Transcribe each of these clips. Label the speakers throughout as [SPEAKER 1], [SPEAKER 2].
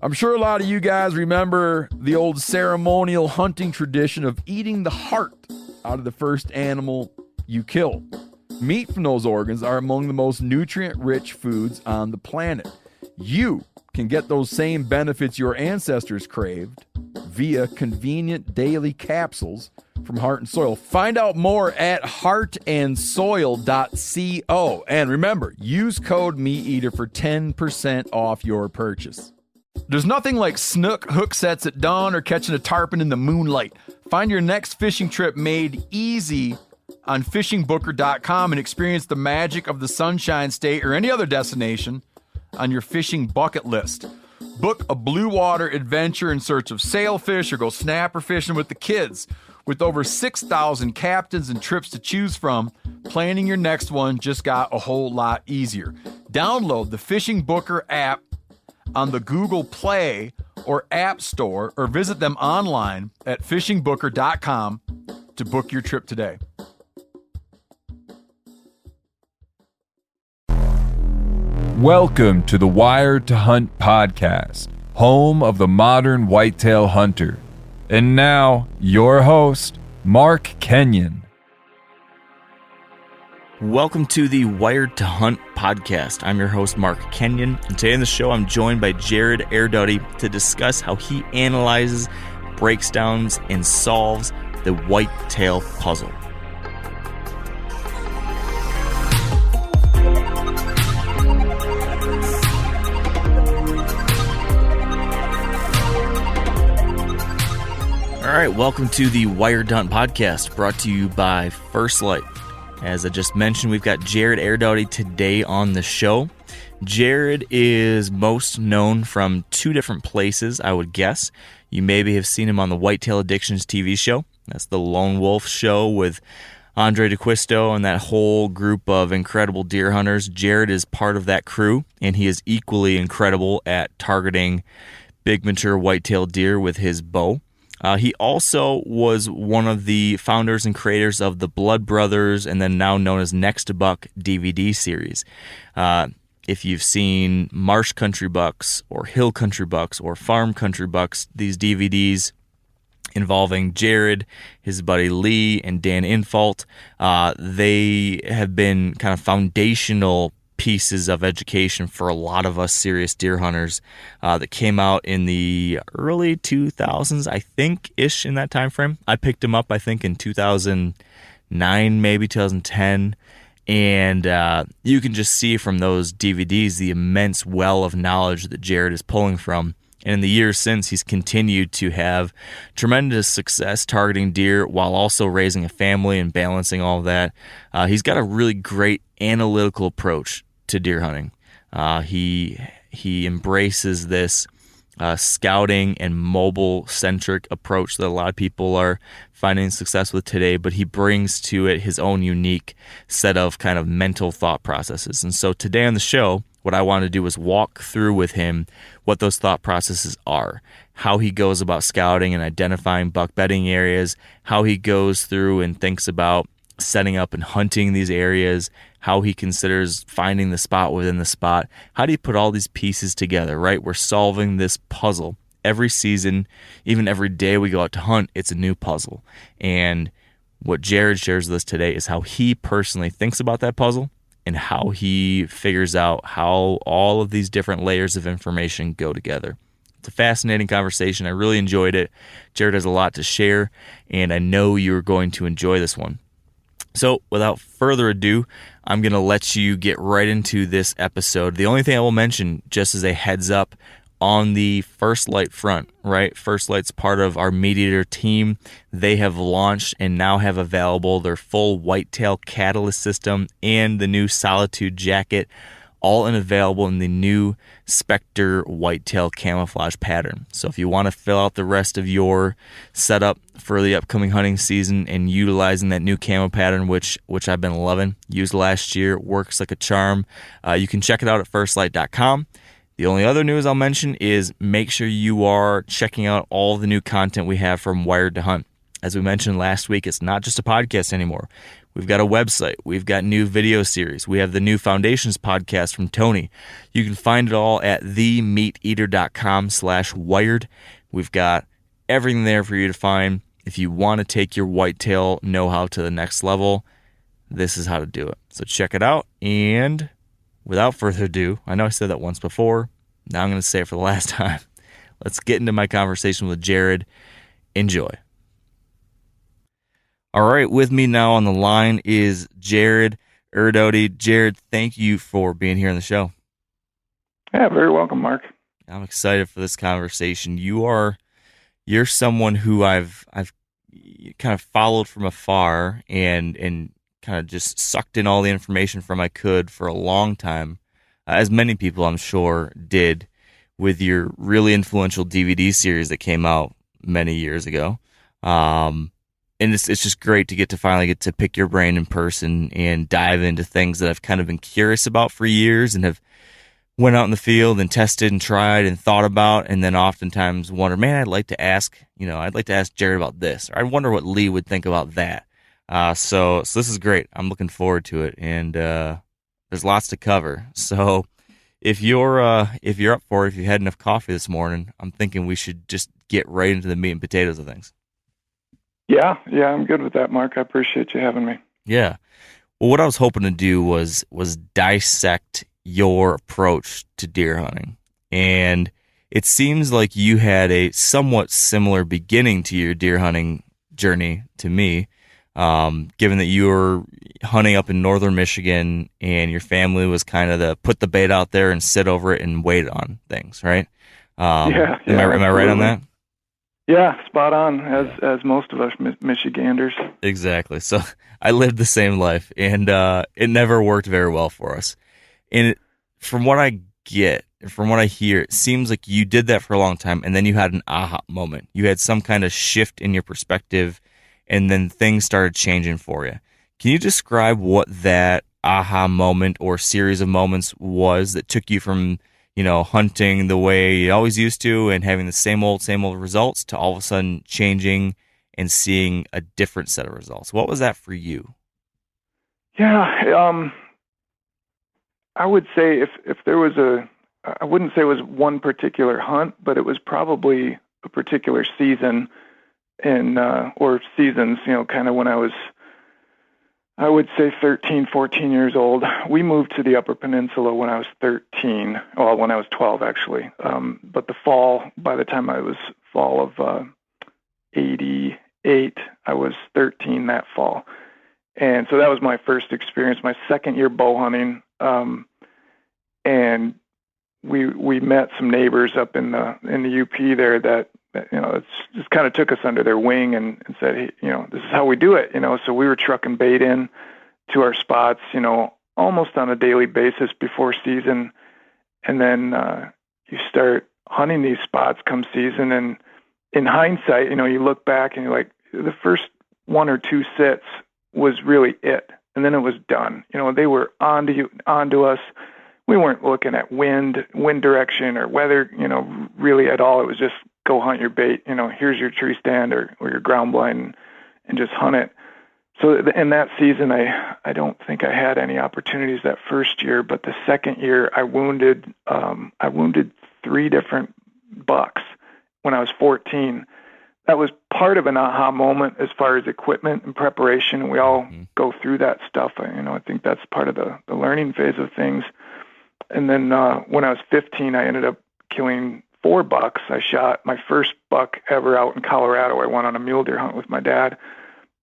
[SPEAKER 1] I'm sure a lot of you guys remember the old ceremonial hunting tradition of eating the heart out of the first animal you kill. Meat from those organs are among the most nutrient-rich foods on the planet. You can get those same benefits your ancestors craved via convenient daily capsules from Heart and Soil. Find out more at heartandsoil.co. And remember, use code MeatEater for 10% off your purchase. There's nothing like snook hook sets at dawn or catching a tarpon in the moonlight. Find your next fishing trip made easy on fishingbooker.com and experience the magic of the Sunshine State or any other destination on your fishing bucket list. Book a blue water adventure in search of sailfish or go snapper fishing with the kids. With over 6,000 captains and trips to choose from, planning your next one just got a whole lot easier. Download the Fishing Booker app on the Google Play or App Store or visit them online at fishingbooker.com to book your trip today.
[SPEAKER 2] Welcome to the Wired to Hunt podcast, home of the modern whitetail hunter. And now, your host, Mark Kenyon.
[SPEAKER 3] Welcome to the Wired to Hunt podcast. I'm your host, Mark Kenyon, and today on the show, I'm joined by Jarrod Erdody to discuss how he analyzes, breaks down, and solves the whitetail puzzle. All right, welcome to the Wired to Hunt podcast, brought to you by First Light. As I just mentioned, we've got Jarrod Erdody today on the show. Jarrod is most known from two different places, I would guess. You maybe have seen him on the Whitetail Addictions TV show. That's the Lone Wolf show with Andre DeQuisto and that whole group of incredible deer hunters. Jarrod is part of that crew, and he is equally incredible at targeting big mature whitetail deer with his bow. He also was one of the founders and creators of the Blood Brothers and then now known as Nextbuk DVD series. If you've seen Marsh Country Bucks or Hill Country Bucks or Farm Country Bucks, these DVDs involving Jarrod, his buddy Lee, and Dan Infault, they have been kind of foundational pieces of education for a lot of us serious deer hunters that came out in the early 2000s, I think-ish, in that time frame. I picked them up, I think, in 2009, maybe 2010, and you can just see from those DVDs the immense well of knowledge that Jarrod is pulling from. And in the years since, he's continued to have tremendous success targeting deer while also raising a family and balancing all of that. He's got a really great analytical approach to deer hunting. He embraces this scouting and mobile-centric approach that a lot of people are finding success with today, but he brings to it his own unique set of kind of mental thought processes. And so today on the show, what I want to do is walk through with him what those thought processes are, how he goes about scouting and identifying buck bedding areas, how he goes through and thinks about setting up and hunting these areas, how he considers finding the spot within the spot. How do you put all these pieces together, right? We're solving this puzzle. Every season, even every day we go out to hunt, it's a new puzzle. And what Jarrod shares with us today is how he personally thinks about that puzzle and how he figures out how all of these different layers of information go together. It's a fascinating conversation. I really enjoyed it. Jarrod has a lot to share, and I know you're going to enjoy this one. So without further ado, I'm going to let you get right into this episode. The only thing I will mention, just as a heads up, on the First Light front, right? First Light's part of our MeatEater team. They have launched and now have available their full whitetail catalyst system and the new Solitude jacket, all available in the new Spectre whitetail camouflage pattern. So if you want to fill out the rest of your setup for the upcoming hunting season and utilizing that new camo pattern, which I've been loving, used last year, works like a charm, you can check it out at firstlight.com. The only other news I'll mention is make sure you are checking out all the new content we have from Wired to Hunt. As we mentioned last week, it's not just a podcast anymore. We've got a website. We've got new video series. We have the new Foundations podcast from Tony. You can find it all at themeateater.com/wired. We've got everything there for you to find. If you want to take your whitetail know-how to the next level, this is how to do it. So check it out. And without further ado, I know I said that once before. Now I'm going to say it for the last time. Let's get into my conversation with Jarrod. Enjoy. All right, with me now on the line is Jarrod Erdody. Jarrod, thank you for being here on the show.
[SPEAKER 4] Yeah, very welcome, Mark.
[SPEAKER 3] I'm excited for this conversation. You're someone who I've kind of followed from afar and kind of just sucked in all the information from I could for a long time, as many people I'm sure did with your really influential DVD series that came out many years ago. And it's just great to finally get to pick your brain in person and dive into things that I've kind of been curious about for years and have went out in the field and tested and tried and thought about, and then oftentimes wonder, man, I'd like to ask Jarrod about this, or I wonder what Lee would think about that. So this is great. I'm looking forward to it, and there's lots to cover. So if you're up for it, if you had enough coffee this morning, I'm thinking we should just get right into the meat and potatoes of things.
[SPEAKER 4] Yeah, I'm good with that, Mark. I appreciate you having me.
[SPEAKER 3] Yeah. Well, what I was hoping to do was dissect your approach to deer hunting. And it seems like you had a somewhat similar beginning to your deer hunting journey to me, given that you were hunting up in northern Michigan and your family was kind of the put the bait out there and sit over it and wait on things, right? Am I right on that?
[SPEAKER 4] Yeah, spot on, as most of us Michiganders.
[SPEAKER 3] Exactly. So I lived the same life, and it never worked very well for us. And from what I hear, it seems like you did that for a long time, and then you had an aha moment. You had some kind of shift in your perspective, and then things started changing for you. Can you describe what that aha moment or series of moments was that took you from hunting the way you always used to and having the same old results to all of a sudden changing and seeing a different set of results? What was that for you?
[SPEAKER 4] Yeah, I would say if there was I wouldn't say it was one particular hunt, but it was probably a particular season or seasons, kind of when I would say 13, 14 years old. We moved to the Upper Peninsula when I was 13. Well, when I was 12, actually. But by the time I was fall of 88, I was 13 that fall. And so that was my first experience, my second year bow hunting. And we met some neighbors up in the UP there that it's just kind of took us under their wing and said, hey, this is how we do it, So we were trucking bait in to our spots, almost on a daily basis before season. And then you start hunting these spots come season. And in hindsight, you look back and you're like, the first one or two sits was really it. And then it was done. They were onto us. We weren't looking at wind direction or weather, really at all. It was just go hunt your bait. Here's your tree stand or your ground blind and just hunt it. So in that season, I don't think I had any opportunities that first year, but the second year I wounded 3 different bucks when I was 14. That was part of an aha moment as far as equipment and preparation. We all go through that stuff. I think that's part of the learning phase of things. And then when I was 15, I ended up killing 4 bucks. I shot my first buck ever out in Colorado. I went on a mule deer hunt with my dad.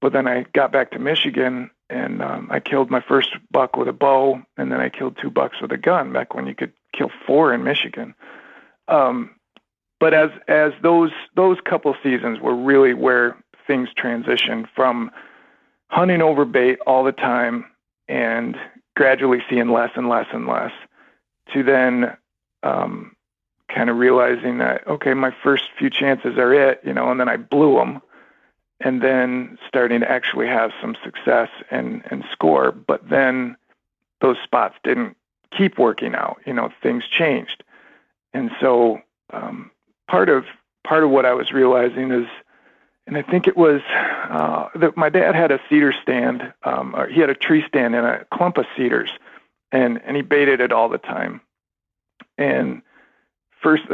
[SPEAKER 4] But then I got back to Michigan, and I killed my first buck with a bow, and then I killed 2 bucks with a gun back when you could kill 4 in Michigan. But as those couple seasons were really where things transitioned from hunting over bait all the time and gradually seeing less and less and less to then kind of realizing that, okay, my first few chances are it, and then I blew them, and then starting to actually have some success and score. But then those spots didn't keep working out, things changed. And so part of what I was realizing is, and I think it was that my dad had a cedar stand, or he had a tree stand and a clump of cedars, and he baited it all the time. And first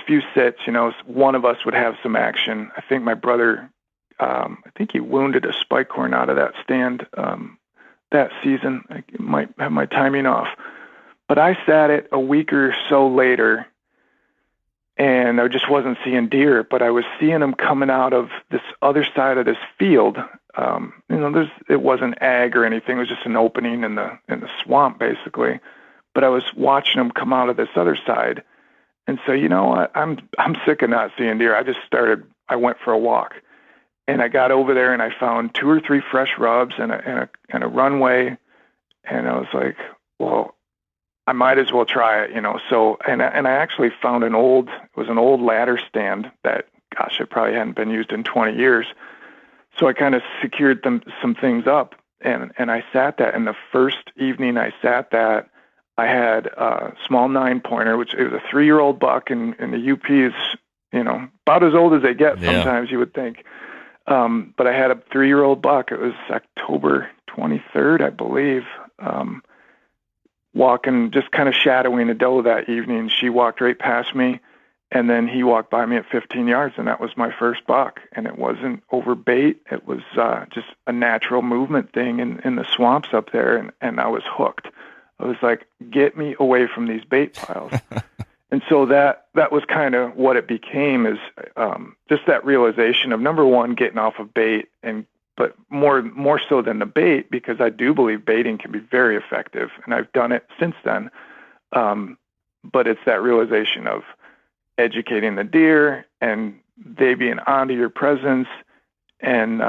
[SPEAKER 4] few sits, one of us would have some action. I think my brother, I think he wounded a spike horn out of that stand that season. I might have my timing off. But I sat it a week or so later, and I just wasn't seeing deer, but I was seeing them coming out of this other side of this field. It wasn't ag or anything. It was just an opening in the swamp, basically. But I was watching them come out of this other side. And so, you know what? I'm sick of not seeing deer. I went for a walk, and I got over there and I found 2 or 3 fresh rubs and a runway. And I was like, well, I might as well try it, So, and I actually found an old ladder stand that, gosh, it probably hadn't been used in 20 years. So I kind of secured some things up, and I sat that. And the first evening I sat that, I had a small 9-pointer, which it was a 3-year-old buck, and the UP is, about as old as they get sometimes, you would think. But I had a 3-year-old buck. It was October 23rd, I believe. Walking, just kind of shadowing a doe that evening. She walked right past me, and then he walked by me at 15 yards, and that was my first buck. And it wasn't over bait. It was just a natural movement thing in the swamps up there, and I was hooked. I was like, get me away from these bait piles. And so that was kind of what it became, is just that realization of, number one, getting off of bait, but more so than the bait, because I do believe baiting can be very effective, and I've done it since then. But it's that realization of educating the deer and they being onto your presence and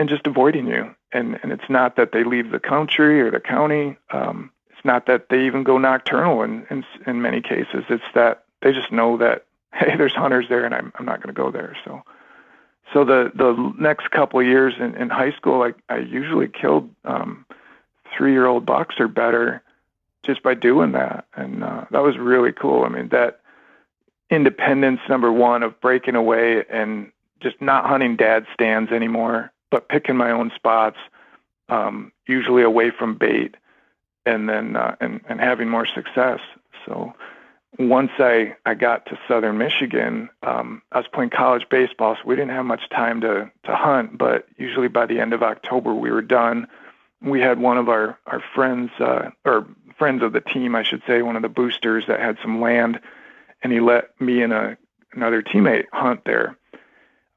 [SPEAKER 4] just avoiding you. And it's not that they leave the country or the county. It's not that they even go nocturnal in many cases. It's that they just know that, hey, there's hunters there, and I'm not going to go there. So the next couple of years in high school, I usually killed 3-year-old bucks or better just by doing that. And that was really cool. I mean, that independence, number one, of breaking away and just not hunting dad stands anymore, but picking my own spots, usually away from bait, and then and having more success. So once I got to Southern Michigan, I was playing college baseball, so we didn't have much time to hunt, but usually by the end of October we were done. We had one of our friends, or friends of the team, I should say, one of the boosters that had some land, and he let me and another teammate hunt there.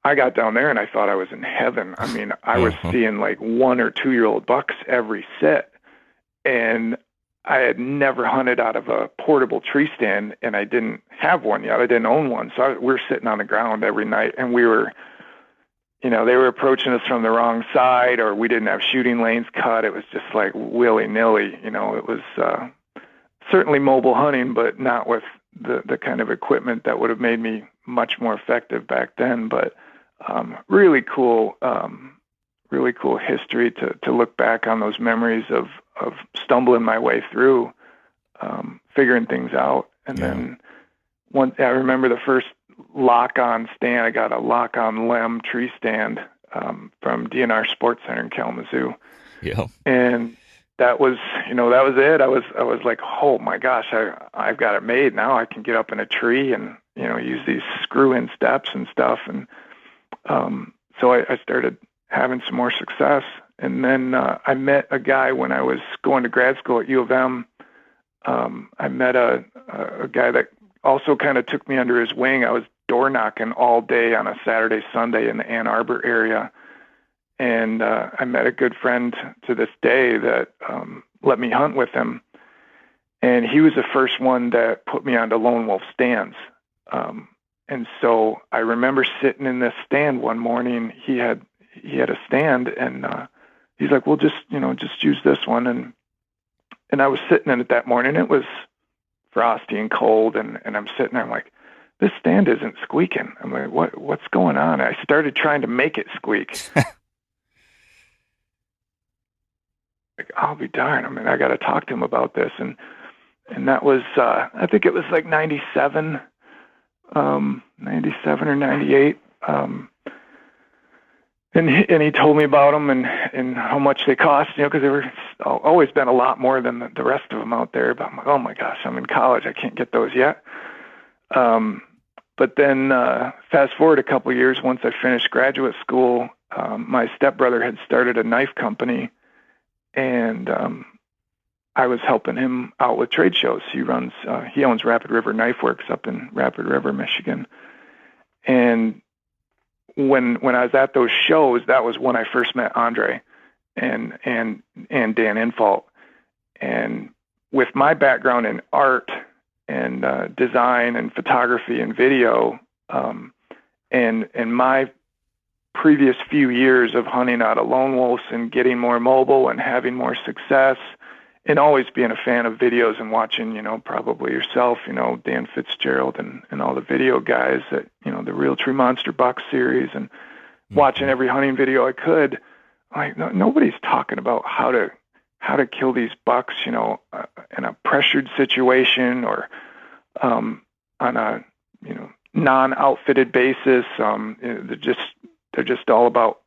[SPEAKER 4] I got down there and I thought I was in heaven. I mean, I was seeing like 1 or 2-year-old bucks every set. And I had never hunted out of a portable tree stand, and I didn't have one yet. I didn't own one. So we were sitting on the ground every night, and we were, they were approaching us from the wrong side, or we didn't have shooting lanes cut. It was just like willy-nilly. It was certainly mobile hunting, but not with the kind of equipment that would have made me much more effective back then. But really cool history to look back on those memories of stumbling my way through, figuring things out. And then I remember the first lock-on stand. I got a lock-on lem tree stand from DNR Sports Center in Kalamazoo.
[SPEAKER 3] Yeah.
[SPEAKER 4] And that was it. I was like, oh my gosh, I've got it made now. I can get up in a tree and, use these screw-in steps and stuff. And so I started having some more success. And then I met a guy when I was going to grad school at U of M. I met a guy that also kind of took me under his wing. I was door knocking all day on a Saturday, Sunday in the Ann Arbor area. And I met a good friend to this day that let me hunt with him. And he was the first one that put me onto lone wolf stands. And so I remember sitting in this stand one morning. He had a stand, and he's like, well, just use this one. And I was sitting in it that morning. It was frosty and cold, and I'm sitting there, I'm like, this stand isn't squeaking. I'm like, what's going on? I started trying to make it squeak. Like, I'll be darned. I mean, I got to talk to him about this. And that was, I think it was like 97 or 98. and he told me about them and how much they cost, because they were always been a lot more than the rest of them out there. But I'm like, oh my gosh, I'm in college, I can't get those yet. But then fast forward a couple of years, once I finished graduate school, my stepbrother had started a knife company, and I was helping him out with trade shows. He owns Rapid River Knife Works up in Rapid River, Michigan. And when I was at those shows, that was when I first met Andre and Dan Infalt. And with my background in art and design and photography and video, and my previous few years of hunting out of lone wolves and getting more mobile and having more success, and always being a fan of videos and watching, probably yourself, Dan Fitzgerald and all the video guys that, the Real True Monster Buck series, and watching every hunting video I could. Like, nobody's talking about how to kill these bucks, in a pressured situation or on a non-outfitted basis. They're just all about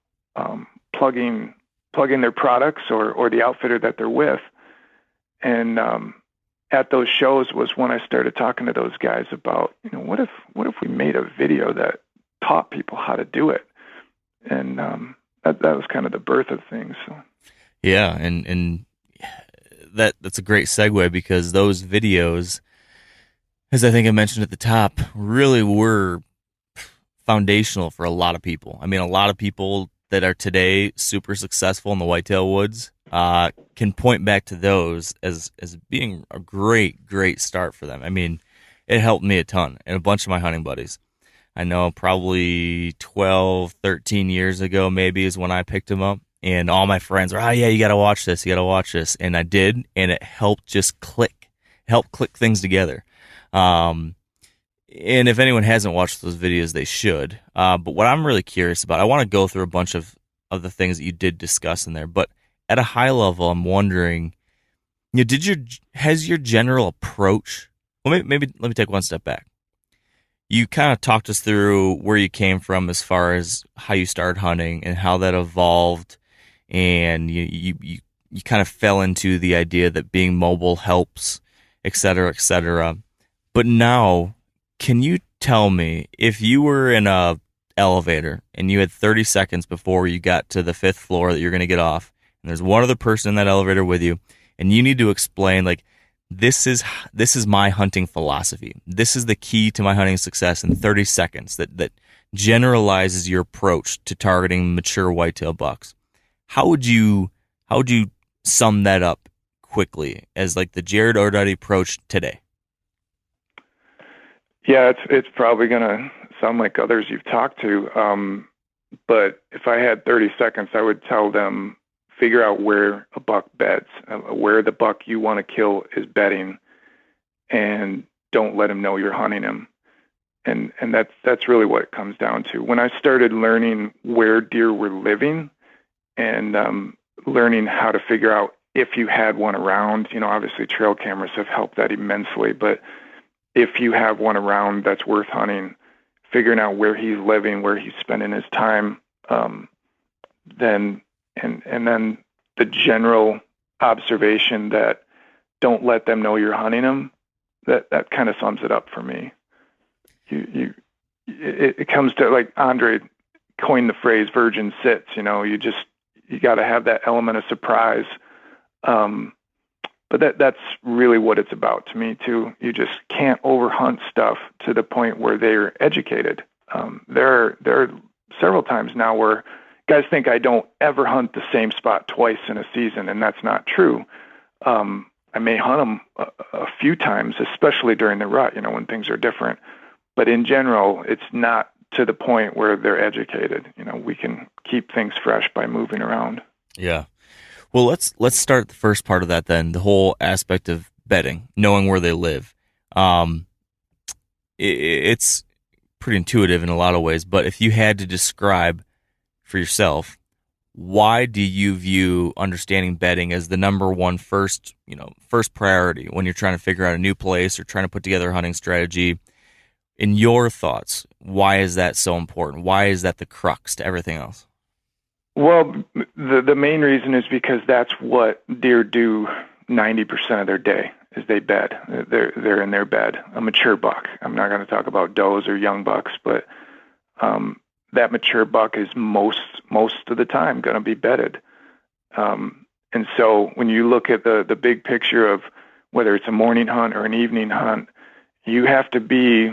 [SPEAKER 4] plugging their products or the outfitter that they're with. And at those shows was when I started talking to those guys about, what if we made a video that taught people how to do it? And that was kind of the birth of things. So.
[SPEAKER 3] Yeah, and that's a great segue, because those videos, as I think I mentioned at the top, really were foundational for a lot of people. I mean, a lot of people that are today super successful in the whitetail woods can point back to those as being a great start for them. I mean, it helped me a ton and a bunch of my hunting buddies. I know probably 12, 13 years ago maybe is when I picked them up, and all my friends were, oh yeah, you got to watch this. And I did, and it helped just click things together. And if anyone hasn't watched those videos, they should. But what I'm really curious about, I want to go through a bunch of the things that you did discuss in there, but at a high level, I'm wondering, has your general approach, well, maybe let me take one step back. You kind of talked us through where you came from as far as how you started hunting and how that evolved, and you kind of fell into the idea that being mobile helps, et cetera, et cetera. But now, can you tell me, if you were in a elevator and you had 30 seconds before you got to the 5th floor that you're going to get off, and there's one other person in that elevator with you, and you need to explain, like, this is my hunting philosophy. This is the key to my hunting success in 30 seconds that generalizes your approach to targeting mature whitetail bucks. How would you sum that up quickly as like the Jarrod Erdody approach today?
[SPEAKER 4] Yeah, it's probably going to sound like others you've talked to. But if I had 30 seconds, I would tell them, figure out where a buck beds, where the buck you want to kill is bedding, and don't let him know you're hunting him. And that's really what it comes down to. When I started learning where deer were living and learning how to figure out if you had one around, obviously trail cameras have helped that immensely, but if you have one around that's worth hunting, figuring out where he's living, where he's spending his time, then the general observation that don't let them know you're hunting them, that kind of sums it up for me. It comes to, like Andre coined the phrase virgin sits, you got to have that element of surprise. But that's really what it's about to me too. You just can't overhunt stuff to the point where they're educated. There are several times now where guys think I don't ever hunt the same spot twice in a season, and that's not true. I may hunt them a few times, especially during the rut, when things are different. But in general, it's not to the point where they're educated. We can keep things fresh by moving around.
[SPEAKER 3] Yeah. Well, let's start the first part of that then, the whole aspect of bedding, knowing where they live. It's pretty intuitive in a lot of ways, but if you had to describe for yourself, why do you view understanding bedding as the number one first priority when you're trying to figure out a new place or trying to put together a hunting strategy? In your thoughts, why is that so important? Why is that the crux to everything else?
[SPEAKER 4] Well, the main reason is because that's what deer do 90% of their day is they bed. They're in their bed. A mature buck. I'm not going to talk about does or young bucks, but that mature buck is most of the time going to be bedded. And so when you look at the big picture of whether it's a morning hunt or an evening hunt, you have to be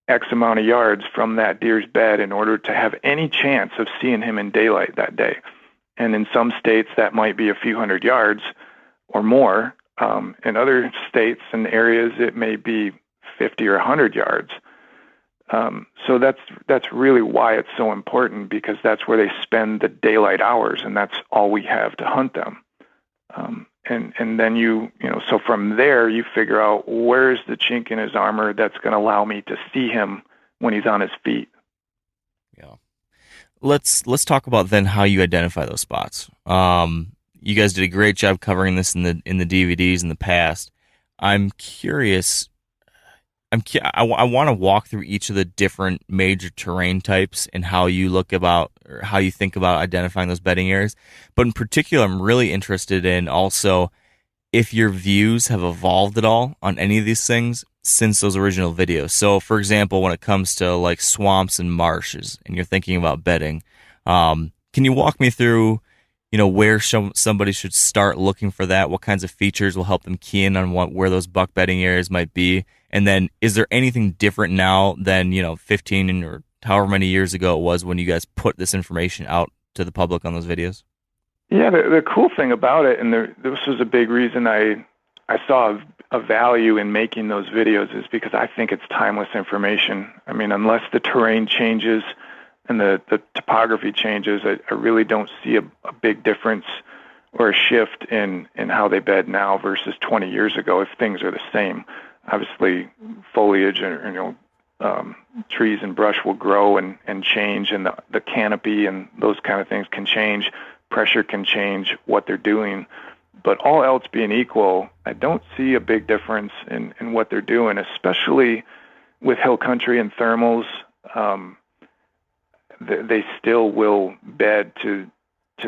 [SPEAKER 4] X amount of yards from that deer's bed in order to have any chance of seeing him in daylight that day. And in some states, that might be a few hundred yards or more. In other states and areas, it may be 50 or 100 yards. So that's really why it's so important, because that's where they spend the daylight hours, and that's all we have to hunt them. And then so from there you figure out where's the chink in his armor that's going to allow me to see him when he's on his feet.
[SPEAKER 3] Yeah. Let's talk about then how you identify those spots. You guys did a great job covering this in the DVDs in the past. I'm curious. I want to walk through each of the different major terrain types and how you think about identifying those bedding areas. But in particular, I'm really interested in also if your views have evolved at all on any of these things since those original videos. So, for example, when it comes to like swamps and marshes, and you're thinking about bedding, can you walk me through, where somebody should start looking for that? What kinds of features will help them key in on where those buck bedding areas might be? And then is there anything different now than, 15 or however many years ago it was when you guys put this information out to the public on those videos?
[SPEAKER 4] Yeah, the cool thing about it, and this was a big reason I saw a value in making those videos, is because I think it's timeless information. I mean, unless the terrain changes and the topography changes, I really don't see a big difference or a shift in how they bed now versus 20 years ago if things are the same. Obviously, foliage and trees and brush will grow and change, and the canopy and those kind of things can change. Pressure can change what they're doing. But all else being equal, I don't see a big difference in what they're doing, especially with hill country and thermals. They still will bed to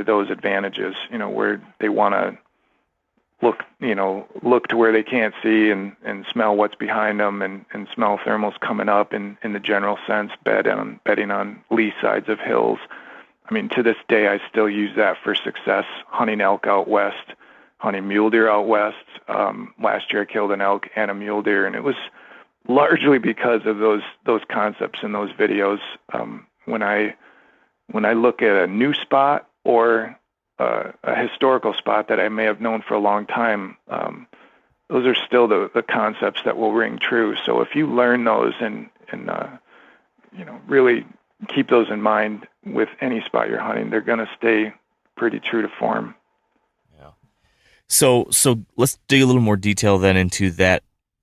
[SPEAKER 4] those advantages, where they want to look to where they can't see and smell what's behind them and smell thermals coming up in the general sense, bedding on lee sides of hills. I mean, to this day, I still use that for success, hunting elk out west, hunting mule deer out west. Last year I killed an elk and a mule deer, and it was largely because of those concepts in those videos. When I look at a new spot or a historical spot that I may have known for a long time, those are still the concepts that will ring true. So if you learn those and really keep those in mind with any spot you're hunting, they're going to stay pretty true to form.
[SPEAKER 3] Yeah. So let's dig a little more detail then into that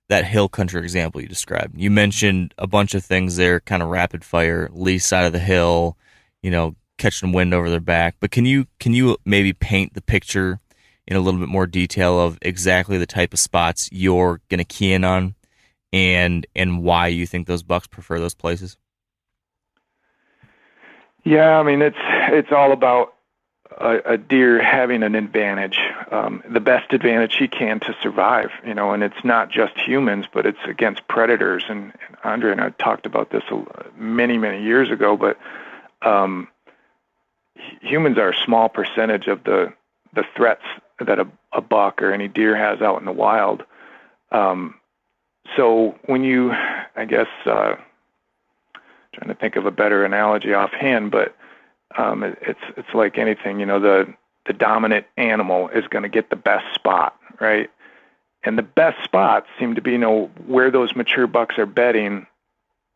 [SPEAKER 3] hill country example you described. You mentioned a bunch of things there, kind of rapid fire, lee side of the hill, catching wind over their back. But can you maybe paint the picture in a little bit more detail of exactly the type of spots you're going to key in on and why you think those bucks prefer those places?
[SPEAKER 4] Yeah, I mean, it's all about a deer having an advantage, the best advantage he can to survive, and it's not just humans, but it's against predators. And Andre and I talked about this many, many years ago, but humans are a small percentage of the threats that a buck or any deer has out in the wild. So when you, trying to think of a better analogy offhand, but it's like anything, the dominant animal is going to get the best spot, right? And the best spots seem to be, where those mature bucks are bedding.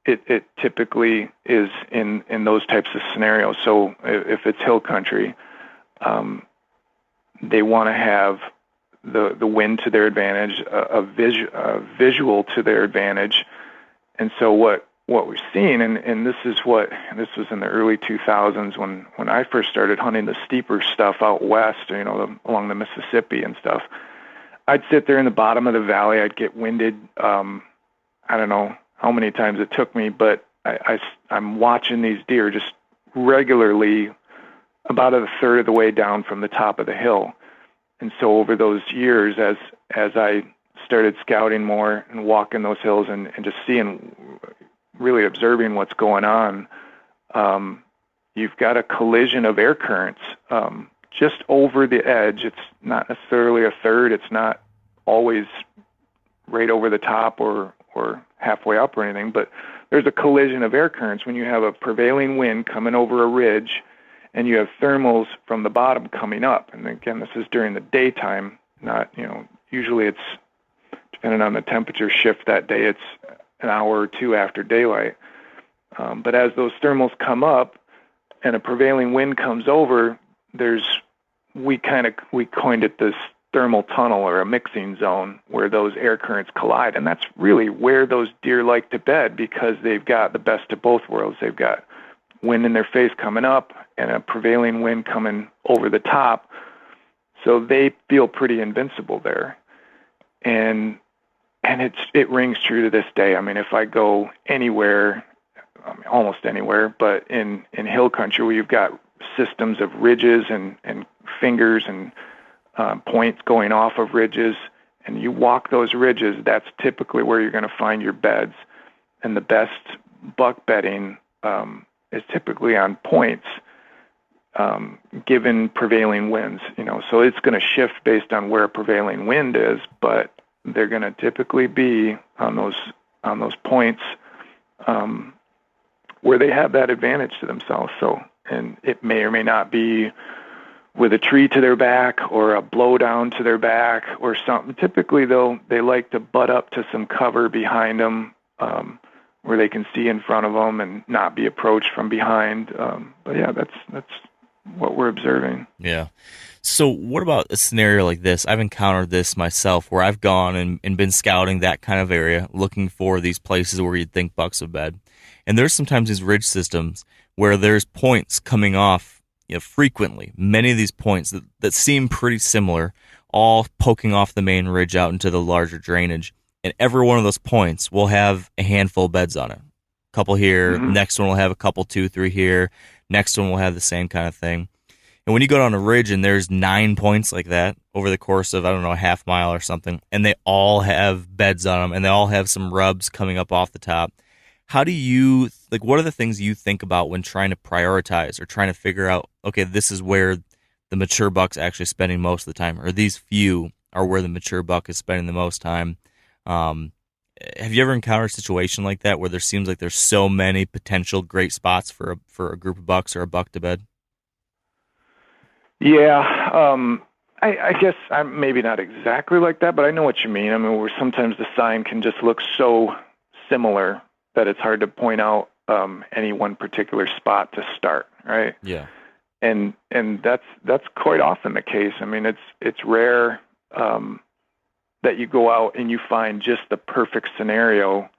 [SPEAKER 4] It typically is in those types of scenarios. So if it's hill country, they want to have the wind to their advantage, a visual to their advantage. And so what we've seen, and this was in the early 2000s when I first started hunting the steeper stuff out west, along the Mississippi and stuff. I'd sit there in the bottom of the valley. I'd get winded. I don't know how many times it took me, but I'm watching these deer just regularly about a third of the way down from the top of the hill. And so over those years, as I started scouting more and walking those hills and just seeing, really observing what's going on, you've got a collision of air currents just over the edge. It's not necessarily a third. It's not always right over the top or halfway up or anything, but there's a collision of air currents when you have a prevailing wind coming over a ridge and you have thermals from the bottom coming up. And again, this is during the daytime, not, usually it's, depending on the temperature shift that day, it's an hour or two after daylight. But as those thermals come up and a prevailing wind comes over, we coined it this thermal tunnel or a mixing zone where those air currents collide. And that's really where those deer like to bed, because they've got the best of both worlds. They've got wind in their face coming up and a prevailing wind coming over the top. So they feel pretty invincible there. And it rings true to this day. I mean, if I go anywhere, almost anywhere, but in hill country where you've got systems of ridges and fingers and points going off of ridges, and you walk those ridges, that's typically where you're going to find your beds. And the best buck bedding is typically on points, given prevailing winds. So it's going to shift based on where prevailing wind is, but they're going to typically be on those points where they have that advantage to themselves. So, and it may or may not be with a tree to their back or a blow down to their back or something. Typically, they like to butt up to some cover behind them where they can see in front of them and not be approached from behind. But yeah, that's what we're observing.
[SPEAKER 3] Yeah. So what about a scenario like this? I've encountered this myself where I've gone and been scouting that kind of area, looking for these places where you'd think bucks would bed. And there's sometimes these ridge systems where there's points coming off frequently. Many of these points that seem pretty similar, all poking off the main ridge out into the larger drainage. And every one of those points will have a handful of beds on it. A couple here,
[SPEAKER 4] Mm-hmm.
[SPEAKER 3] Next one will have a couple, 2, 3 here. Next one will have the same kind of thing. And when you go down a ridge and there's 9 points like that over the course of, a half mile or something, and they all have beds on them and they all have some rubs coming up off the top, how do you, what are the things you think about when trying to prioritize or trying to figure out, okay, this is where the mature buck's actually spending most of the time, or these few are where the mature buck is spending the most time? Have you ever encountered a situation like that where there seems like there's so many potential great spots for a group of bucks or a buck to bed?
[SPEAKER 4] Yeah, I guess I'm maybe not exactly like that, but I know what you mean. I mean, where sometimes the sign can just look so similar that it's hard to point out any one particular spot to start, right?
[SPEAKER 3] Yeah.
[SPEAKER 4] And that's quite often the case. I mean, it's rare that you go out and you find just the perfect scenario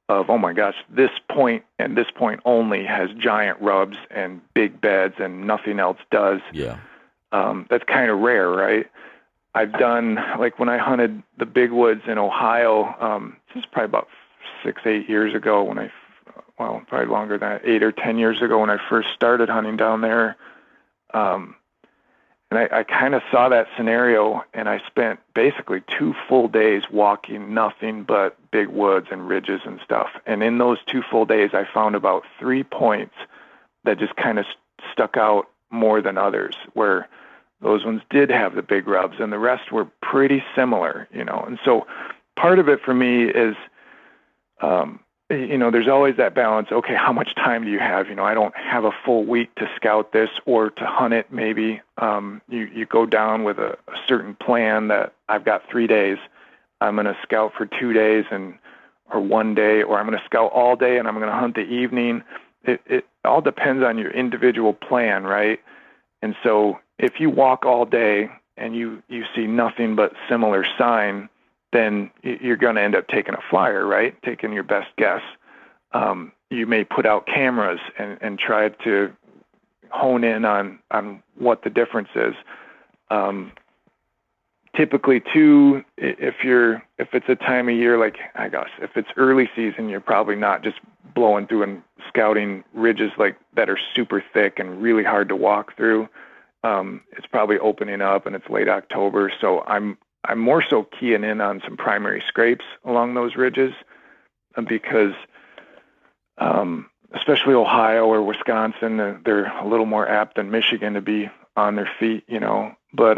[SPEAKER 4] of, oh my gosh, this point and this point only has giant rubs and big beds and nothing else does.
[SPEAKER 3] Yeah.
[SPEAKER 4] That's kind of rare, right? I've done, when I hunted the big woods in Ohio, this is probably about 6-8 years ago probably longer than that, 8 or 10 years ago when I first started hunting down there. And I kind of saw that scenario, and I spent basically 2 full days walking nothing but big woods and ridges and stuff. And in those 2 full days, I found about 3 points that just kind of stuck out more than others, where those ones did have the big rubs and the rest were pretty similar, And so part of it for me is, there's always that balance. Okay, how much time do you have? I don't have a full week to scout this or to hunt it. Maybe you go down with a certain plan that I've got 3 days. I'm going to scout for 2 days or 1 day, or I'm going to scout all day and I'm going to hunt the evening. It all depends on your individual plan, right? And so if you walk all day and you see nothing but similar sign, then you're going to end up taking a flyer, right? Taking your best guess. You may put out cameras and try to hone in on what the difference is. typically too, if it's a time of year, like I guess if it's early season, you're probably not just blowing through and scouting ridges like that are super thick and really hard to walk through. It's probably opening up and it's late October. So I'm more so keying in on some primary scrapes along those ridges because, especially Ohio or Wisconsin, they're a little more apt than Michigan to be on their feet, but,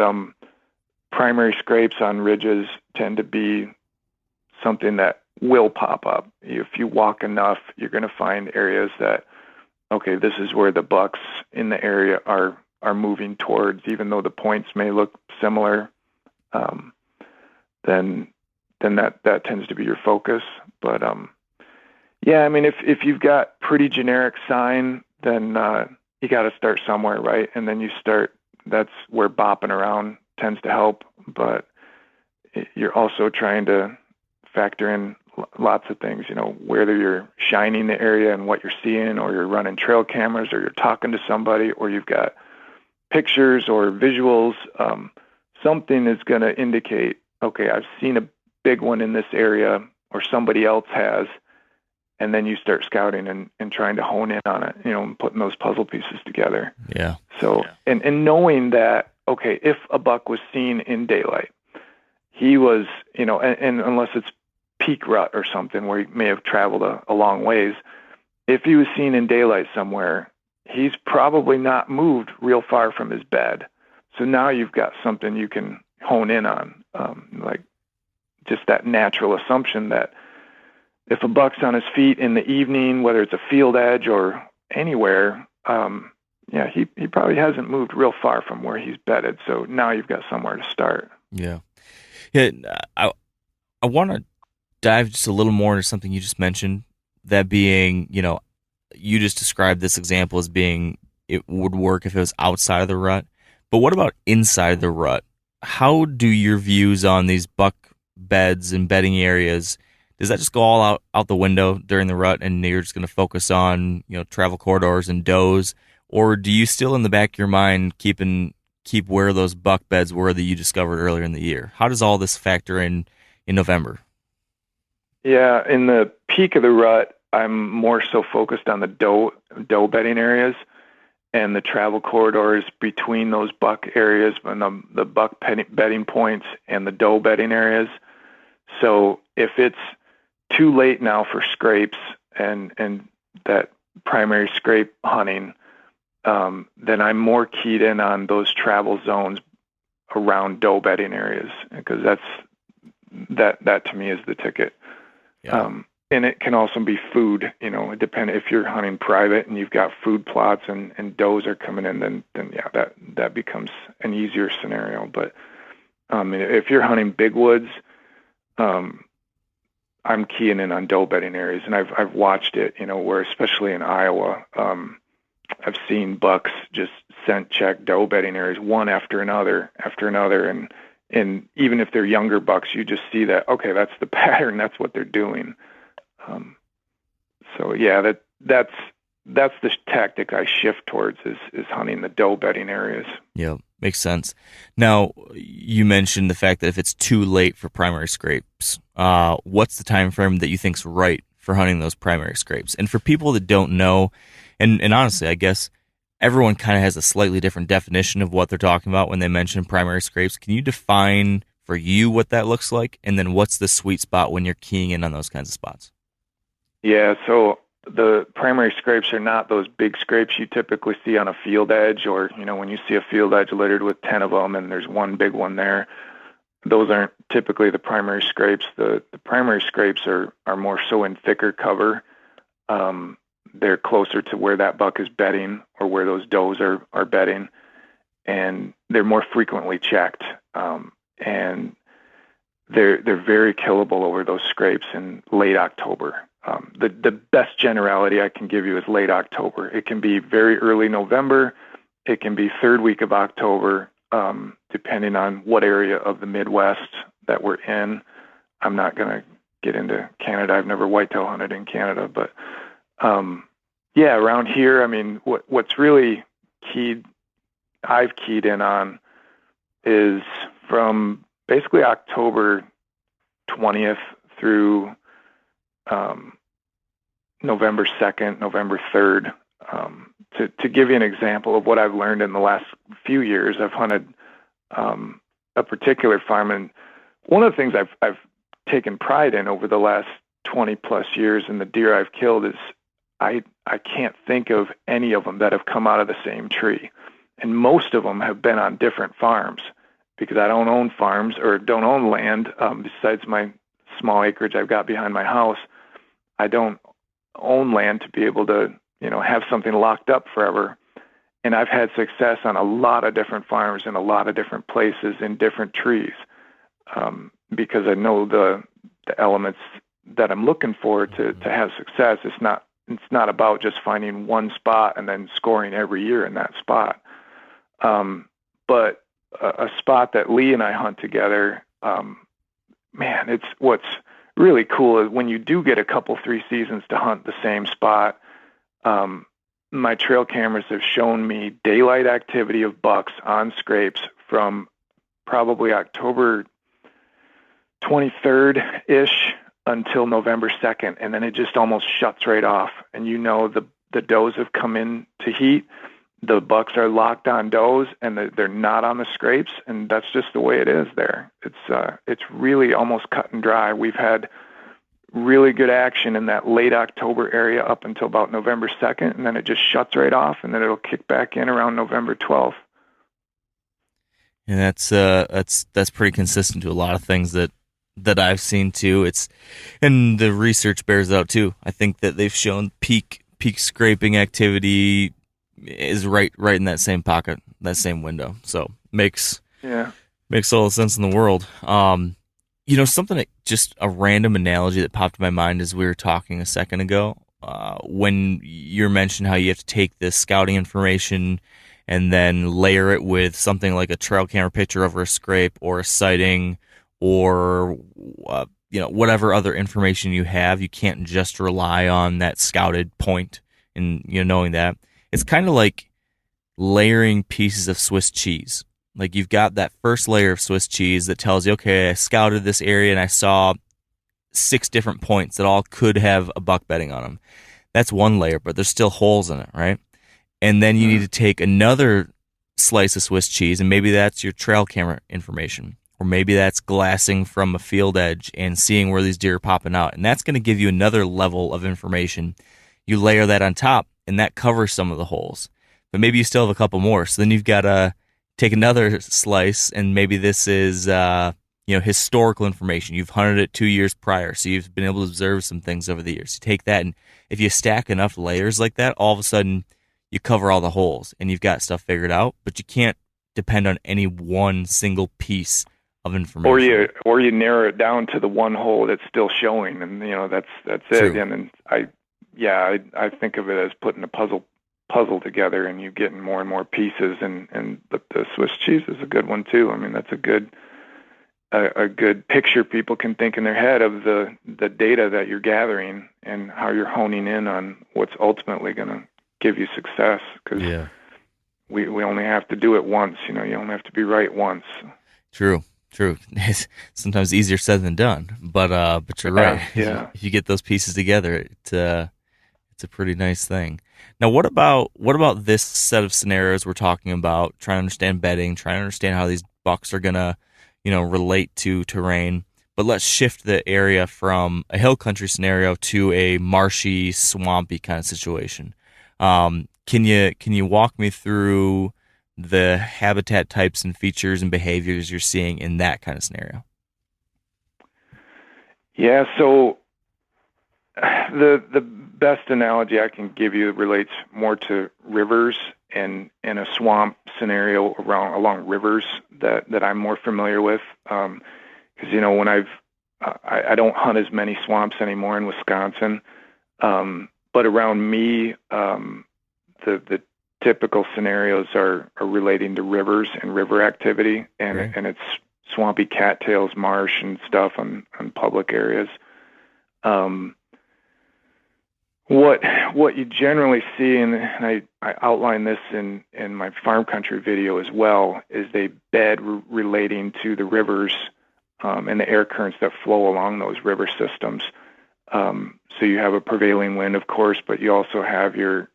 [SPEAKER 4] primary scrapes on ridges tend to be something that will pop up. If you walk enough, you're going to find areas that, okay, this is where the bucks in the area are moving towards, even though the points may look similar. Then that tends to be your focus. But yeah, I mean, if you've got pretty generic sign, then you got to start somewhere, right? And then that's where bopping around tends to help, but you're also trying to factor in lots of things, whether you're shining the area and what you're seeing, or you're running trail cameras, or you're talking to somebody, or you've got pictures or visuals. Something is going to indicate, okay, I've seen a big one in this area, or somebody else has, and then you start scouting and trying to hone in on it, and putting those puzzle pieces together.
[SPEAKER 3] Yeah.
[SPEAKER 4] So, and knowing that, okay, if a buck was seen in daylight, he was, and unless it's peak rut or something where he may have traveled a long ways, if he was seen in daylight somewhere, he's probably not moved real far from his bed. So now you've got something you can hone in on, like just that natural assumption that if a buck's on his feet in the evening, whether it's a field edge or anywhere, he probably hasn't moved real far from where he's bedded. So now you've got somewhere to start.
[SPEAKER 3] Yeah. I want to dive just a little more into something you just mentioned, that being, you just described this example as being, it would work if it was outside of the rut. But what about inside the rut? How do your views on these buck beds and bedding areas, does that just go all out the window during the rut, and you're just going to focus on, travel corridors and does? Or do you still in the back of your mind keep where those buck beds were that you discovered earlier in the year? How does all this factor in November?
[SPEAKER 4] Yeah, in the peak of the rut, I'm more so focused on the doe bedding areas and the travel corridors between those buck areas and the buck bedding points and the doe bedding areas. So if it's too late now for scrapes and that primary scrape hunting, then I'm more keyed in on those travel zones around doe bedding areas, because that to me is the ticket.
[SPEAKER 3] Yeah.
[SPEAKER 4] And it can also be food, depending if you're hunting private and you've got food plots and does are coming in, then yeah, that becomes an easier scenario. But if you're hunting big woods, I'm keying in on doe bedding areas, and I've watched it, where especially in Iowa, I've seen bucks just scent check doe bedding areas one after another, and even if they're younger bucks, you just see that, okay, that's the pattern, that's what they're doing. So yeah, that's the tactic I shift towards is hunting the doe bedding areas.
[SPEAKER 3] Yeah, makes sense. Now, you mentioned the fact that if it's too late for primary scrapes, what's the time frame that you think's right for hunting those primary scrapes? And for people that don't know, and honestly, I guess everyone kind of has a slightly different definition of what they're talking about when they mention primary scrapes. Can you define for you what that looks like? And then what's the sweet spot when you're keying in on those kinds of spots?
[SPEAKER 4] Yeah, so the primary scrapes are not those big scrapes you typically see on a field edge, or, when you see a field edge littered with 10 of them and there's one big one there. Those aren't typically the primary scrapes. The primary scrapes are more so in thicker cover. They're closer to where that buck is bedding or where those does are bedding, and they're more frequently checked. And they're very killable over those scrapes in late October. The best generality I can give you is late October. It can be very early November. It can be third week of October, depending on what area of the Midwest that we're in. I'm not going to get into Canada. I've never whitetail hunted in Canada, but yeah, around here, I mean, what's really I've keyed in on is from basically October 20th through November 2nd, November 3rd. To give you an example of what I've learned in the last few years, I've hunted a particular farm, and one of the things I've taken pride in over the last 20 plus years in the deer I've killed is I can't think of any of them that have come out of the same tree. And most of them have been on different farms, because I don't own farms or don't own land. Besides my small acreage I've got behind my house, I don't own land to be able to, have something locked up forever. And I've had success on a lot of different farms in a lot of different places in different trees, because I know the elements that I'm looking for to have success. It's not about just finding one spot and then scoring every year in that spot. But a spot that Lee and I hunt together, man, it's what's really cool is when you do get a couple, 3 seasons to hunt the same spot. My trail cameras have shown me daylight activity of bucks on scrapes from probably October 23rd-ish until November 2nd, and then it just almost shuts right off. And the does have come in to heat. The bucks are locked on does, and they're not on the scrapes, and that's just the way it is there. It's really almost cut and dry. We've had really good action in that late October area up until about November 2nd, and then it just shuts right off, and then it'll kick back in around November 12th.
[SPEAKER 3] And that's pretty consistent to a lot of things that I've seen too. And the research bears out too. I think that they've shown peak scraping activity is right in that same pocket, that same window. So makes all the sense in the world. Something that just a random analogy that popped in my mind as we were talking a second ago, when you mentioned how you have to take this scouting information and then layer it with something like a trail camera picture over a scrape or a sighting or whatever other information you have. You can't just rely on that scouted point and knowing that. It's kind of like layering pieces of Swiss cheese. Like you've got that first layer of Swiss cheese that tells you, okay, I scouted this area and I saw 6 different points that all could have a buck bedding on them. That's one layer, but there's still holes in it, right? And then you need to take another slice of Swiss cheese, and maybe that's your trail camera information, or maybe that's glassing from a field edge and seeing where these deer are popping out. And that's going to give you another level of information. You layer that on top, and that covers some of the holes. But maybe you still have a couple more. So then you've got to take another slice, and maybe this is historical information. You've hunted it 2 years prior, so you've been able to observe some things over the years. You take that, and if you stack enough layers like that, all of a sudden you cover all the holes, and you've got stuff figured out. But you can't depend on any one single piece of information.
[SPEAKER 4] Or you narrow it down to the one hole that's still showing, and that's
[SPEAKER 3] True.
[SPEAKER 4] it. And I think of it as putting a puzzle together, and you getting more and more pieces. And the Swiss cheese is a good one too. I mean, that's a good picture people can think in their head of the data that you're gathering and how you're honing in on what's ultimately going to give you success. Because we only have to do it once. You only have to be right once.
[SPEAKER 3] True. It's sometimes easier said than done, but you're right.
[SPEAKER 4] Yeah.
[SPEAKER 3] If you get those pieces together, it's a pretty nice thing. Now, what about this set of scenarios we're talking about? Trying to understand bedding, trying to understand how these bucks are gonna, relate to terrain. But let's shift the area from a hill country scenario to a marshy, swampy kind of situation. Can you walk me through the habitat types and features and behaviors you're seeing in that kind of scenario?
[SPEAKER 4] Yeah, so the best analogy I can give you relates more to rivers and in a swamp scenario along rivers that I'm more familiar with. Because when I don't hunt as many swamps anymore in Wisconsin, but around me, the typical scenarios are relating to rivers and river activity, and it's swampy cattails, marsh, and stuff on public areas. What you generally see, and I outline this in my farm country video as well, is they bed relating to the rivers and the air currents that flow along those river systems. So you have a prevailing wind, of course, but you also have your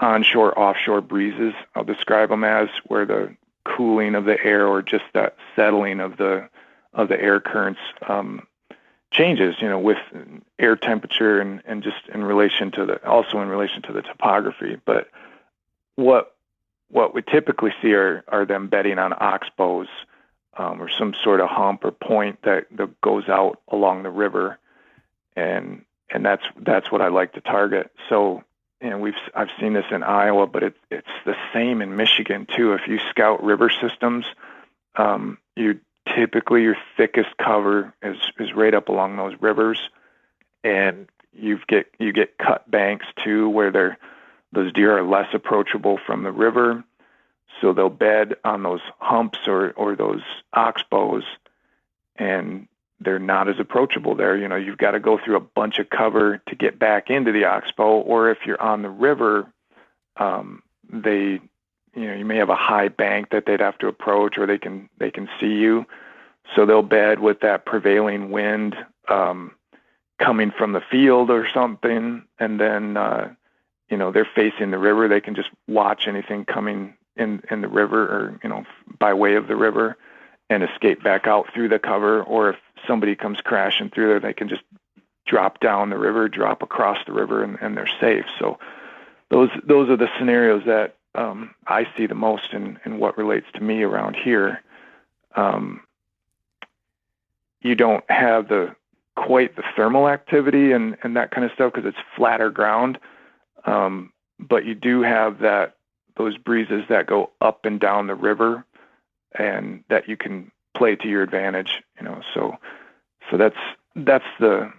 [SPEAKER 4] onshore, offshore breezes, I'll describe them as, where the cooling of the air or just that settling of the air currents changes, with air temperature and just in relation to the topography. But what we typically see are them bedding on oxbows or some sort of hump or point that goes out along the river, and that's what I like to target. So, I've seen this in Iowa, but it's the same in Michigan too. If you scout river systems, typically your thickest cover is right up along those rivers, and you get cut banks too, where those deer are less approachable from the river, so they'll bed on those humps or those oxbows, and they're not as approachable there. You've got to go through a bunch of cover to get back into the oxbow, or if you're on the river, you may have a high bank that they'd have to approach, or they can see you. So they'll bed with that prevailing wind coming from the field or something, and then they're facing the river. They can just watch anything coming in the river or by way of the river and escape back out through the cover. Or if somebody comes crashing through there, they can just drop down the river, drop across the river, and they're safe. So those are the scenarios that I see the most in what relates to me around here. You don't have quite the thermal activity and that kind of stuff because it's flatter ground, but you do have those breezes that go up and down the river, and that you can play to your advantage. So that's the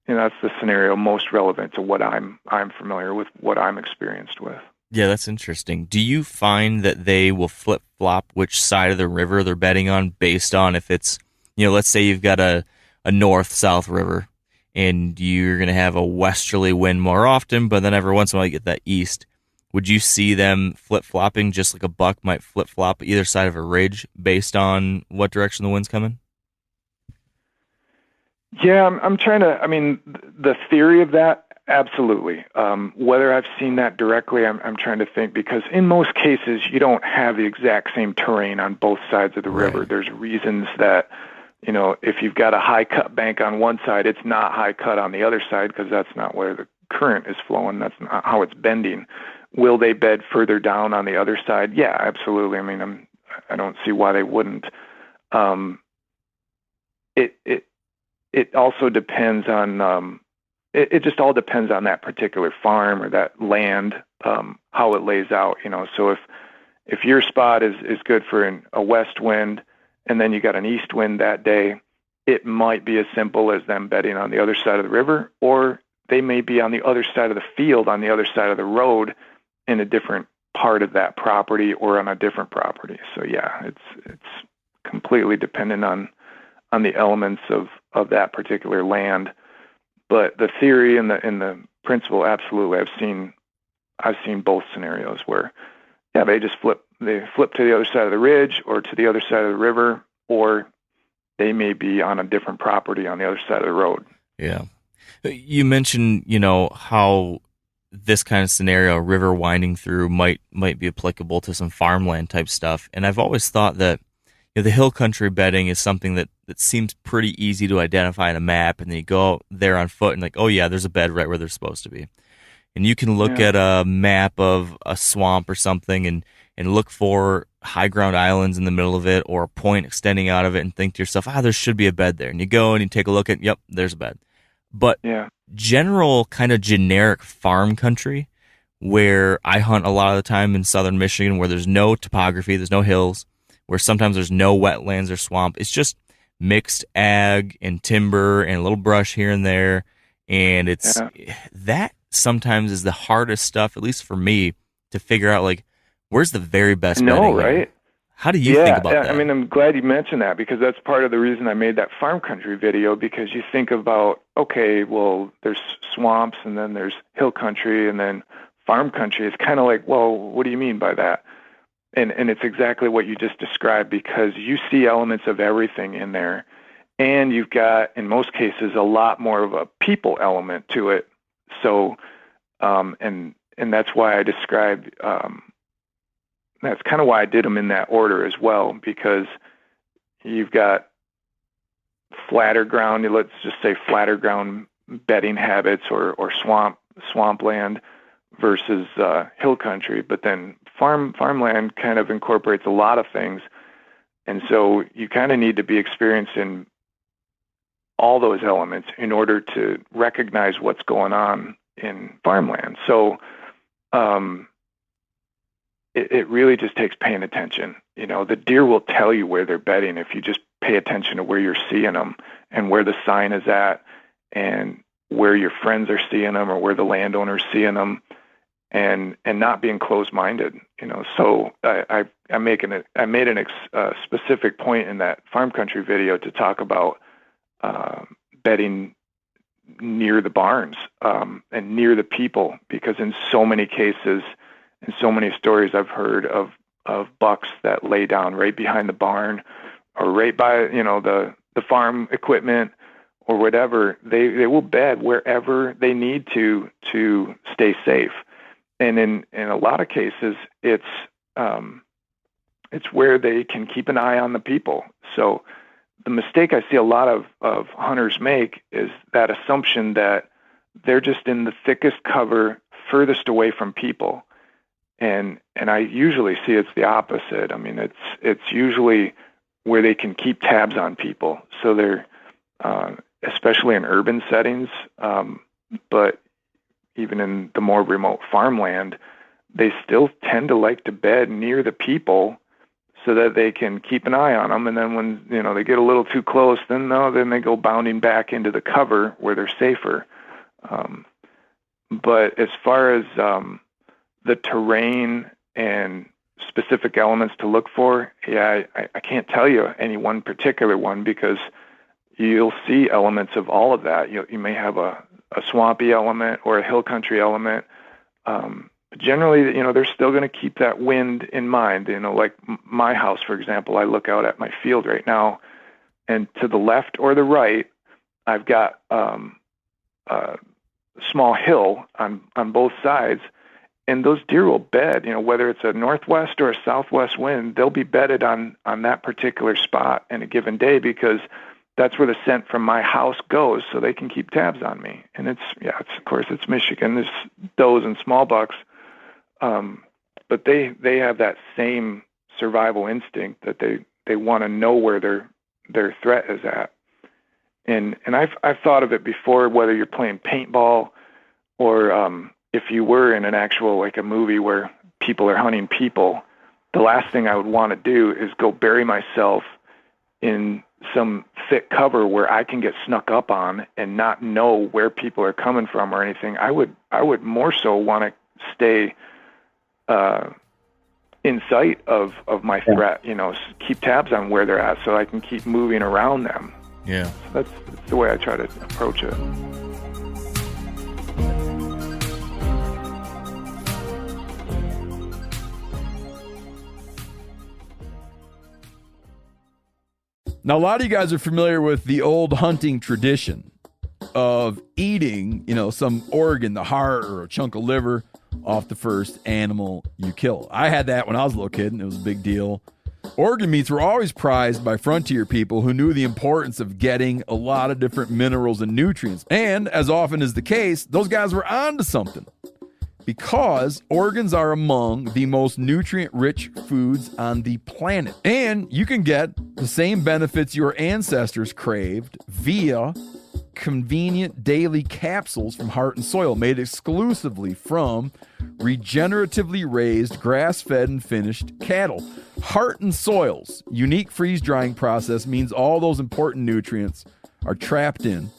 [SPEAKER 4] that's the scenario most relevant to what I'm familiar with, what I'm experienced with.
[SPEAKER 3] Yeah, that's interesting. Do you find that they will flip-flop which side of the river they're bedding on based on if it's, let's say you've got a north-south river and you're going to have a westerly wind more often, but then every once in a while you get that east. Would you see them flip-flopping just like a buck might flip-flop either side of a ridge based on what direction the wind's coming?
[SPEAKER 4] Yeah, I'm trying to, the theory of that, absolutely. Whether I've seen that directly, I'm trying to think, because in most cases, you don't have the exact same terrain on both sides of the river.
[SPEAKER 3] Right.
[SPEAKER 4] There's reasons that, if you've got a high cut bank on one side, it's not high cut on the other side because that's not where the current is flowing. That's not how it's bending. Will they bed further down on the other side? Yeah, absolutely. I don't see why they wouldn't. It also depends on, it just all depends on that particular farm or that land, how it lays out, So if your spot is good for a west wind and then you got an east wind that day, it might be as simple as them bedding on the other side of the river, or they may be on the other side of the field, on the other side of the road in a different part of that property or on a different property. So yeah, it's completely dependent on the elements of that particular land. But the theory and the principle, absolutely, I've seen both scenarios where, yeah, they flip to the other side of the ridge or to the other side of the river, or they may be on a different property on the other side of the road.
[SPEAKER 3] Yeah. You mentioned, how this kind of scenario, river winding through, might be applicable to some farmland type stuff. And I've always thought that the hill country bedding is something that seems pretty easy to identify on a map, and then you go out there on foot and like, oh yeah, there's a bed right where they're supposed to be. And you can look at a map of a swamp or something and look for high ground islands in the middle of it or a point extending out of it and think to yourself, there should be a bed there. And you go and you take a look at, yep, there's a bed. But general kind of generic farm country where I hunt a lot of the time in southern Michigan, where there's no topography, there's no hills, where sometimes there's no wetlands or swamp. It's just mixed ag and timber and a little brush here and there. And it's that sometimes is the hardest stuff, at least for me, to figure out, like, where's the very best bedding?
[SPEAKER 4] Right?
[SPEAKER 3] How do you think about that?
[SPEAKER 4] I'm glad you mentioned that, because that's part of the reason I made that farm country video, because you think about, okay, well, there's swamps and then there's hill country and then farm country. It's kind of like, well, what do you mean by that? And it's exactly what you just described, because you see elements of everything in there. And you've got, in most cases, a lot more of a people element to it. So, and that's why I described, that's kind of why I did them in that order as well, because you've got flatter ground, let's just say flatter ground bedding habits or swampland versus hill country. But then farmland kind of incorporates a lot of things. And so you kind of need to be experienced in all those elements in order to recognize what's going on in farmland. So it really just takes paying attention. You know, the deer will tell you where they're bedding if you just pay attention to where you're seeing them and where the sign is at and where your friends are seeing them or where the landowner's seeing them, and not being closed-minded. You know, so I made a specific point in that farm country video to talk about bedding near the barns and near the people, because in so many cases, in so many stories I've heard of bucks that lay down right behind the barn or right by, you know, the farm equipment or whatever. They will bed wherever they need to stay safe. And in a lot of cases, it's where they can keep an eye on the people. So the mistake I see a lot of hunters make is that assumption that they're just in the thickest cover, furthest away from people. And I usually see it's the opposite. I mean, it's usually where they can keep tabs on people. So they're, especially in urban settings, but even in the more remote farmland, they still tend to like to bed near the people so that they can keep an eye on them. And then when, you know, they get a little too close, then they go bounding back into the cover where they're safer. But as far as the terrain and specific elements to look for, I can't tell you any one particular one, because you'll see elements of all of that. You may have a swampy element or a hill country element. Generally, you know, they're still going to keep that wind in mind. You know, like my house, for example, I look out at my field right now, and to the left or the right, I've got a small hill on both sides, and those deer will bed. You know, whether it's a northwest or a southwest wind, they'll be bedded on that particular spot in a given day, because that's where the scent from my house goes, so they can keep tabs on me. And of course, it's Michigan. There's does and small bucks, but they have that same survival instinct that they want to know where their threat is at. And I've thought of it before, whether you're playing paintball or if you were in an actual, like a movie where people are hunting people, the last thing I would want to do is go bury myself in some thick cover where I can get snuck up on and not know where people are coming from or anything. I would more so want to stay in sight of my threat, you know, keep tabs on where they're at so I can keep moving around them.
[SPEAKER 3] Yeah.
[SPEAKER 4] So that's the way I try to approach it.
[SPEAKER 1] Now, a lot of you guys are familiar with the old hunting tradition of eating, you know, some organ, the heart or a chunk of liver off the first animal you kill. I had that when I was a little kid, and it was a big deal. Organ meats were always prized by frontier people who knew the importance of getting a lot of different minerals and nutrients. And as often is the case, those guys were onto something, because organs are among the most nutrient-rich foods on the planet. And you can get the same benefits your ancestors craved via convenient daily capsules from Heart and Soil, made exclusively from regeneratively raised, grass-fed, and finished cattle. Heart and Soil's unique freeze-drying process means all those important nutrients are trapped in,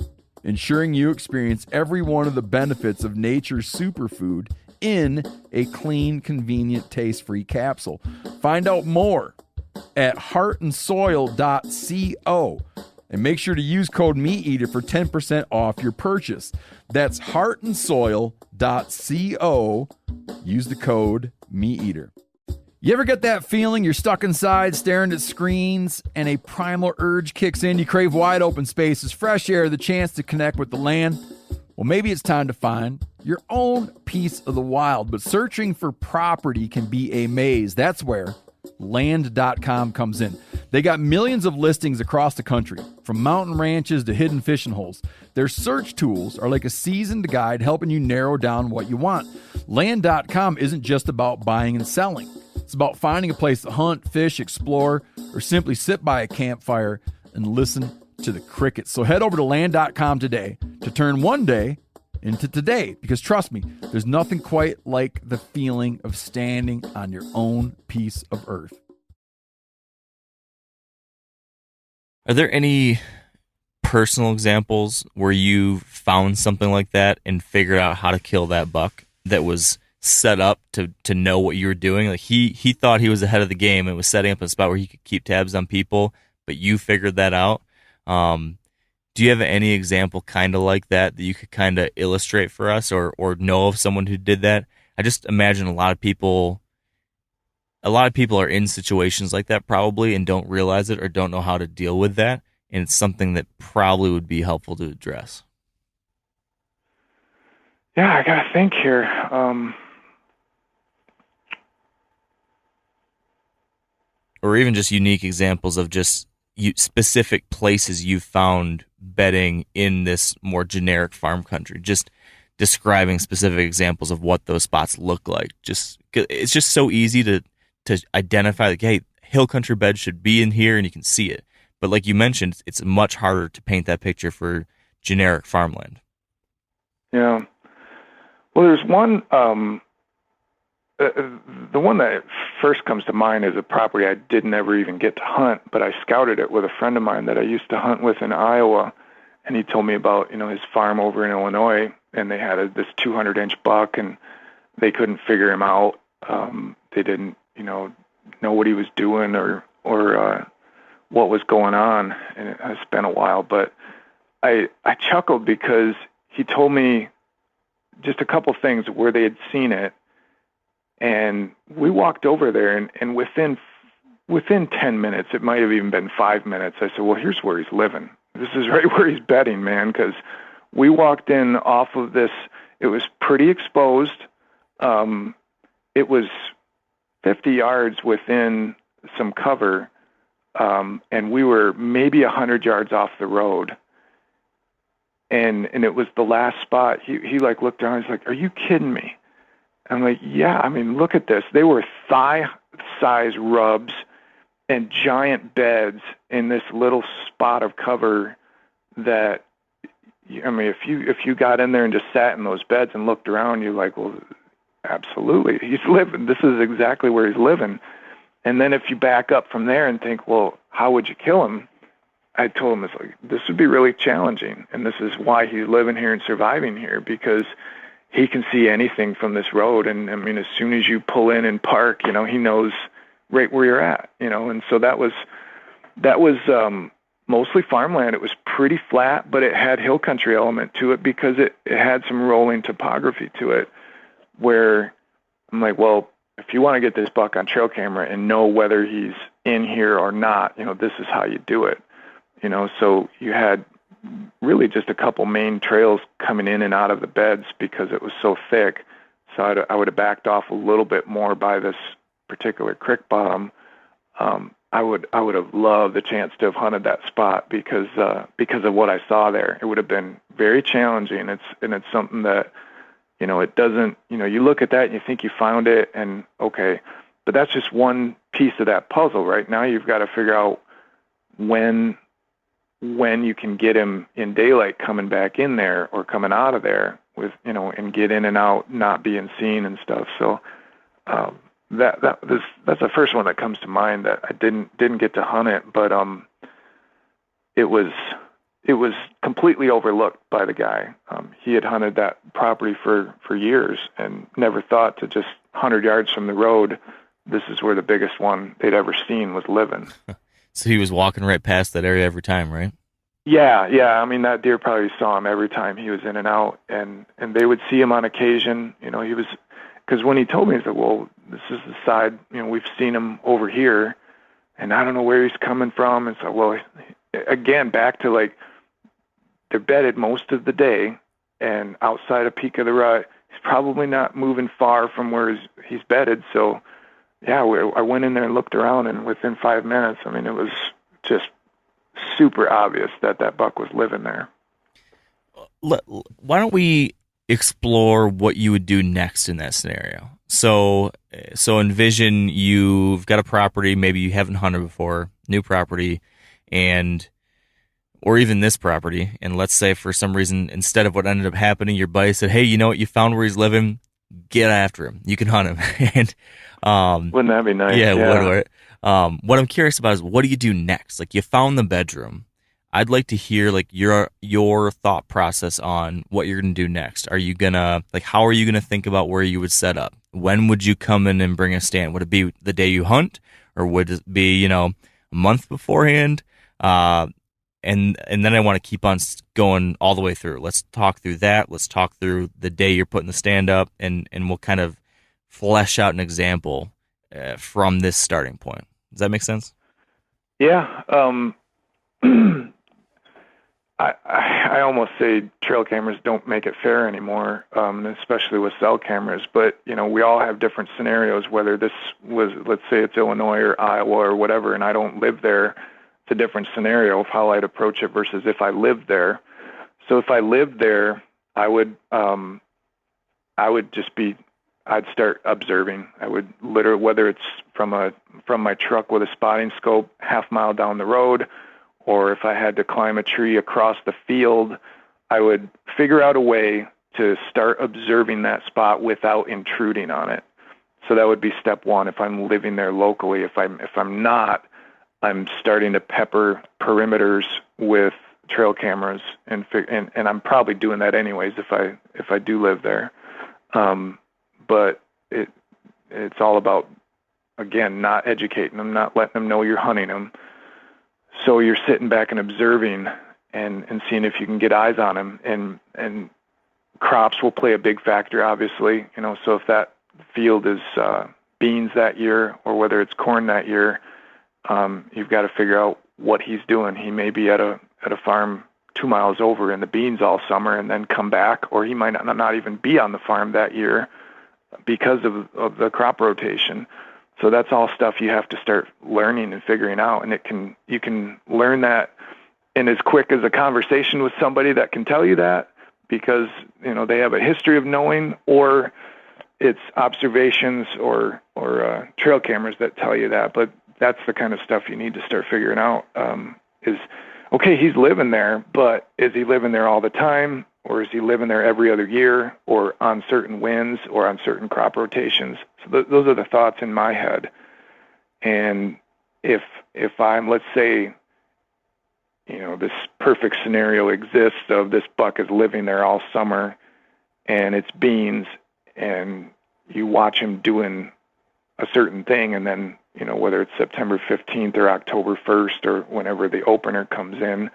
[SPEAKER 1] ensuring you experience every one of the benefits of nature's superfood in a clean, convenient, taste-free capsule. Find out more at heartandsoil.co, and make sure to use code MeatEater for 10% off your purchase. That's heartandsoil.co. Use the code MeatEater. You ever get that feeling you're stuck inside staring at screens and a primal urge kicks in? You crave wide open spaces, fresh air, the chance to connect with the land. Well, maybe it's time to find your own piece of the wild, but searching for property can be a maze. That's where land.com comes in. They got millions of listings across the country, from mountain ranches to hidden fishing holes. Their search tools are like a seasoned guide helping you narrow down what you want. Land.com isn't just about buying and selling. It's about finding a place to hunt, fish, explore, or simply sit by a campfire and listen to the crickets. So head over to land.com today to turn one day into today, because trust me, there's nothing quite like the feeling of standing on your own piece of earth.
[SPEAKER 3] Are there any personal examples where you found something like that and figured out how to kill that buck that was set up to know what you were doing? Like he thought he was ahead of the game and was setting up a spot where he could keep tabs on people, but you figured that out. Do you have any example kind of like that you could kind of illustrate for us, or know of someone who did that? I just imagine a lot of people are in situations like that probably and don't realize it or don't know how to deal with that. And it's something that probably would be helpful to address.
[SPEAKER 4] Yeah, I got to think here.
[SPEAKER 3] Or even just unique examples of just specific places you found bedding in this more generic farm country. Just describing specific examples of what those spots look like. It's just so easy to identify, like, hey, hill country bed should be in here and you can see it. But like you mentioned, it's much harder to paint that picture for generic farmland.
[SPEAKER 4] Yeah. Well, there's one, the one that first comes to mind is a property I didn't ever even get to hunt, but I scouted it with a friend of mine that I used to hunt with in Iowa, and he told me about, his farm over in Illinois, and they had this 200-inch buck, and they couldn't figure him out. They didn't, know what he was doing or what was going on, and it's been a while, but I chuckled because he told me just a couple things where they had seen it. And we walked over there, and within 10 minutes, it might have even been 5 minutes, I said, well, here's where he's living. This is right where he's bedding, man, because we walked in off of this. It was pretty exposed. It was 50 yards within some cover, and we were maybe 100 yards off the road. And it was the last spot. He like looked around, he's like, are you kidding me? I'm like, yeah, I mean, look at this. They were thigh-size rubs and giant beds in this little spot of cover that, I mean, if you got in there and just sat in those beds and looked around, you're like, well, absolutely. He's living. This is exactly where he's living. And then if you back up from there and think, well, how would you kill him? I told him, it's like, this would be really challenging. And this is why he's living here and surviving here, because he can see anything from this road. And I mean, as soon as you pull in and park, he knows right where you're at, and so that was mostly farmland. It was pretty flat, but it had hill country element to it because it had some rolling topography to it, where I'm like, well, if you want to get this buck on trail camera and know whether he's in here or not, this is how you do it. So you had really just a couple main trails coming in and out of the beds because it was so thick. So I would have backed off a little bit more by this particular creek bottom. I would have loved the chance to have hunted that spot because of what I saw there. It would have been very challenging. It's something that, it doesn't, you look at that and you think you found it and okay, but that's just one piece of that puzzle. Right now you've got to figure out when you can get him in daylight coming back in there or coming out of there with, and get in and out, not being seen and stuff. So, that's the first one that comes to mind that I didn't get to hunt it, but, it was completely overlooked by the guy. He had hunted that property for years and never thought to just 100 yards from the road, this is where the biggest one they'd ever seen was living.
[SPEAKER 3] So he was walking right past that area every time, right?
[SPEAKER 4] Yeah. I mean, that deer probably saw him every time he was in and out, and they would see him on occasion. Because when he told me, he said, well, this is the side, we've seen him over here, and I don't know where he's coming from. And so, well, again, back to like, they're bedded most of the day, and outside a peak of the rut, he's probably not moving far from where he's bedded. So, yeah, I went in there and looked around, and within 5 minutes, I mean, it was just super obvious that buck was living there.
[SPEAKER 3] Why don't we explore what you would do next in that scenario? So envision you've got a property, maybe you haven't hunted before, new property, or even this property, and let's say for some reason, instead of what ended up happening, your buddy said, hey, you know what, you found where he's living, get after him. You can hunt him. And
[SPEAKER 4] wouldn't that be nice?
[SPEAKER 3] Yeah, would. What I'm curious about is, what do you do next? Like, you found the bedroom. I'd like to hear like your thought process on what you're going to do next. Are you gonna, like, how are you going to think about where you would set up? When would you come in and bring a stand? Would it be the day you hunt, or would it be, a month beforehand? And then I want to keep on going all the way through. Let's talk through that. Let's talk through the day you're putting the stand up, and we'll kind of flesh out an example from this starting point. Does that make sense?
[SPEAKER 4] Yeah. I almost say trail cameras don't make it fair anymore, especially with cell cameras. But, we all have different scenarios, whether this was, let's say it's Illinois or Iowa or whatever, and I don't live there. It's a different scenario of how I'd approach it versus if I lived there. So if I lived there, I would I'd start observing. I would literally, whether it's from my truck with a spotting scope half mile down the road, or if I had to climb a tree across the field, I would figure out a way to start observing that spot without intruding on it. So that would be step one if I'm living there locally. If I'm not, I'm starting to pepper perimeters with trail cameras, and I'm probably doing that anyways if I do live there. But it's all about, again, not educating them, not letting them know you're hunting them. So you're sitting back and observing and seeing if you can get eyes on them. And crops will play a big factor, obviously. So if that field is beans that year, or whether it's corn that year, you've got to figure out what he's doing. He may be at a farm 2 miles over in the beans all summer and then come back, or he might not even be on the farm that year because of the crop rotation. So that's all stuff you have to start learning and figuring out. And you can learn that in as quick as a conversation with somebody that can tell you that, because, they have a history of knowing, or it's observations or trail cameras that tell you that. But that's the kind of stuff you need to start figuring out, is, okay, he's living there, but is he living there all the time? Or is he living there every other year, or on certain winds, or on certain crop rotations? So those are the thoughts in my head. And if I'm, let's say, this perfect scenario exists of this buck is living there all summer, and it's beans, and you watch him doing a certain thing, and then, whether it's September 15th or October 1st or whenever the opener comes in,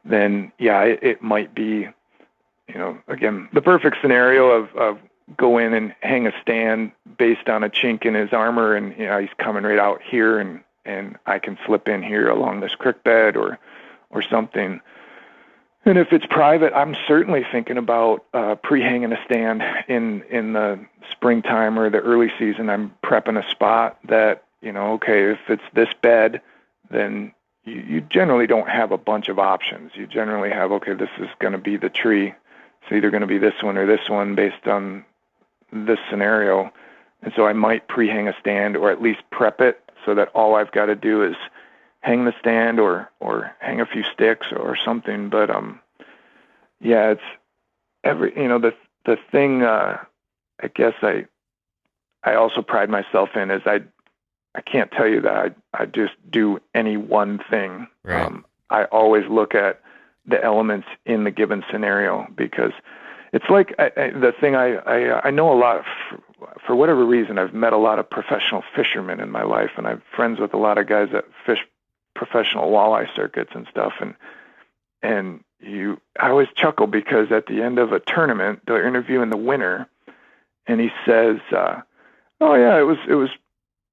[SPEAKER 4] then, yeah, it might be, again, the perfect scenario of go in and hang a stand based on a chink in his armor, and he's coming right out here, and I can slip in here along this creek bed or something. And if it's private, I'm certainly thinking about pre-hanging a stand in the springtime or the early season. I'm prepping a spot that, okay, if it's this bed, then you generally don't have a bunch of options. You generally have, okay, this is going to be the tree. It's either going to be this one or this one based on this scenario. And so I might pre-hang a stand, or at least prep it so that all I've got to do is hang the stand or hang a few sticks or something. But yeah, it's the thing I guess I also pride myself in is I can't tell you that I just do any one thing.
[SPEAKER 3] Right.
[SPEAKER 4] I always look at the elements in the given scenario, because it's like the thing I know a lot for whatever reason. I've met a lot of professional fishermen in my life, and I'm friends with a lot of guys that fish professional walleye circuits and stuff. And I always chuckle, because at the end of a tournament, they're interviewing the winner, and he says, "Oh yeah, it was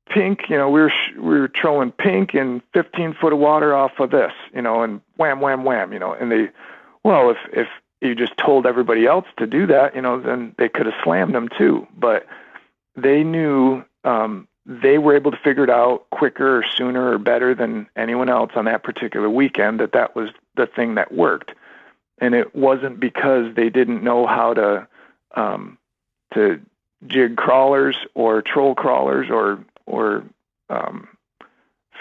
[SPEAKER 4] pink. You know, we were trolling pink in 15 foot of water off of this. You know, and wham, wham, wham. You know, and if you just told everybody else to do that, you know, then they could have slammed them too. But they knew they were able to figure it out quicker or sooner or better than anyone else on that particular weekend, that was the thing that worked. And it wasn't because they didn't know how to jig crawlers or troll crawlers or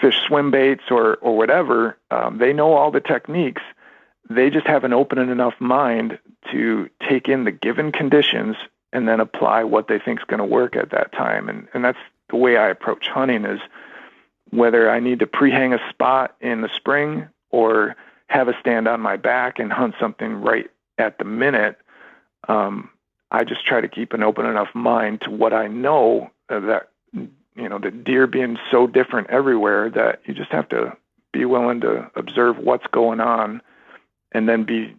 [SPEAKER 4] fish swim baits or whatever. They know all the techniques. They just have an open enough mind to take in the given conditions and then apply what they think is going to work at that time. And that's the way I approach hunting, is whether I need to pre-hang a spot in the spring or have a stand on my back and hunt something right at the minute. I just try to keep an open enough mind to what I know, that, you know, the deer being so different everywhere, that you just have to be willing to observe what's going on and then be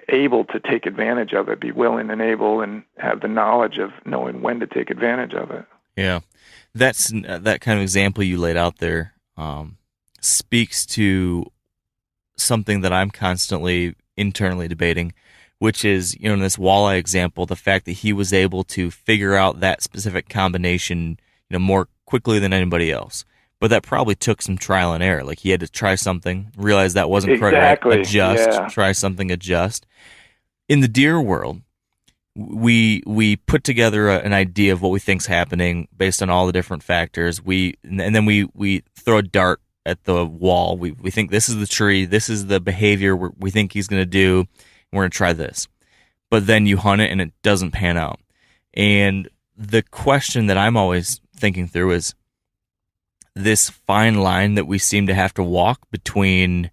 [SPEAKER 4] able to take advantage of it, be willing and able, and have the knowledge of knowing when to take advantage of it.
[SPEAKER 3] Yeah. That's that kind of example you laid out there speaks to something that I'm constantly internally debating, which is, you know, in this walleye example, the fact that he was able to figure out that specific combination, you know, more quickly than anybody else. But that probably took some trial and error. Like, he had to try something, realize that wasn't correct, adjust, try something, adjust. In the deer world, we put together an idea of what we think's happening based on all the different factors. And then we throw a dart at the wall. We think this is the tree, this is the behavior we think he's going to do, and we're going to try this. But then you hunt it and it doesn't pan out. And the question that I'm always thinking through is this fine line that we seem to have to walk between,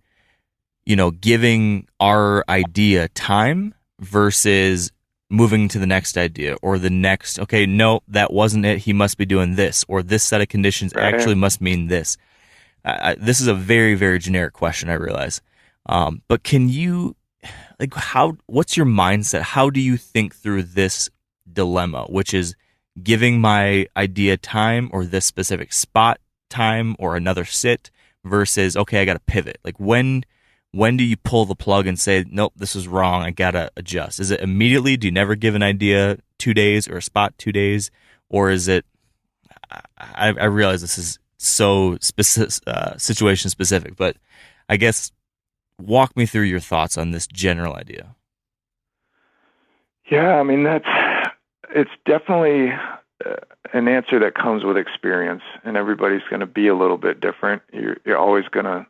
[SPEAKER 3] you know, giving our idea time versus moving to the next idea, or the next, okay, no, that wasn't it, he must be doing this, or this set of conditions actually must mean this. This is a very, very generic question, I realize. But can you, like, what's your mindset? How do you think through this dilemma, which is giving my idea time, or this specific spot time, or another sit, versus, okay, I got to pivot? Like, when do you pull the plug and say, nope, this is wrong, I got to adjust? Is it immediately? Do you never give an idea 2 days or a spot 2 days? Or is it, I realize this is so situation specific, but I guess walk me through your thoughts on this general idea.
[SPEAKER 4] Yeah, I mean, it's definitely an answer that comes with experience, and everybody's going to be a little bit different. You're always going to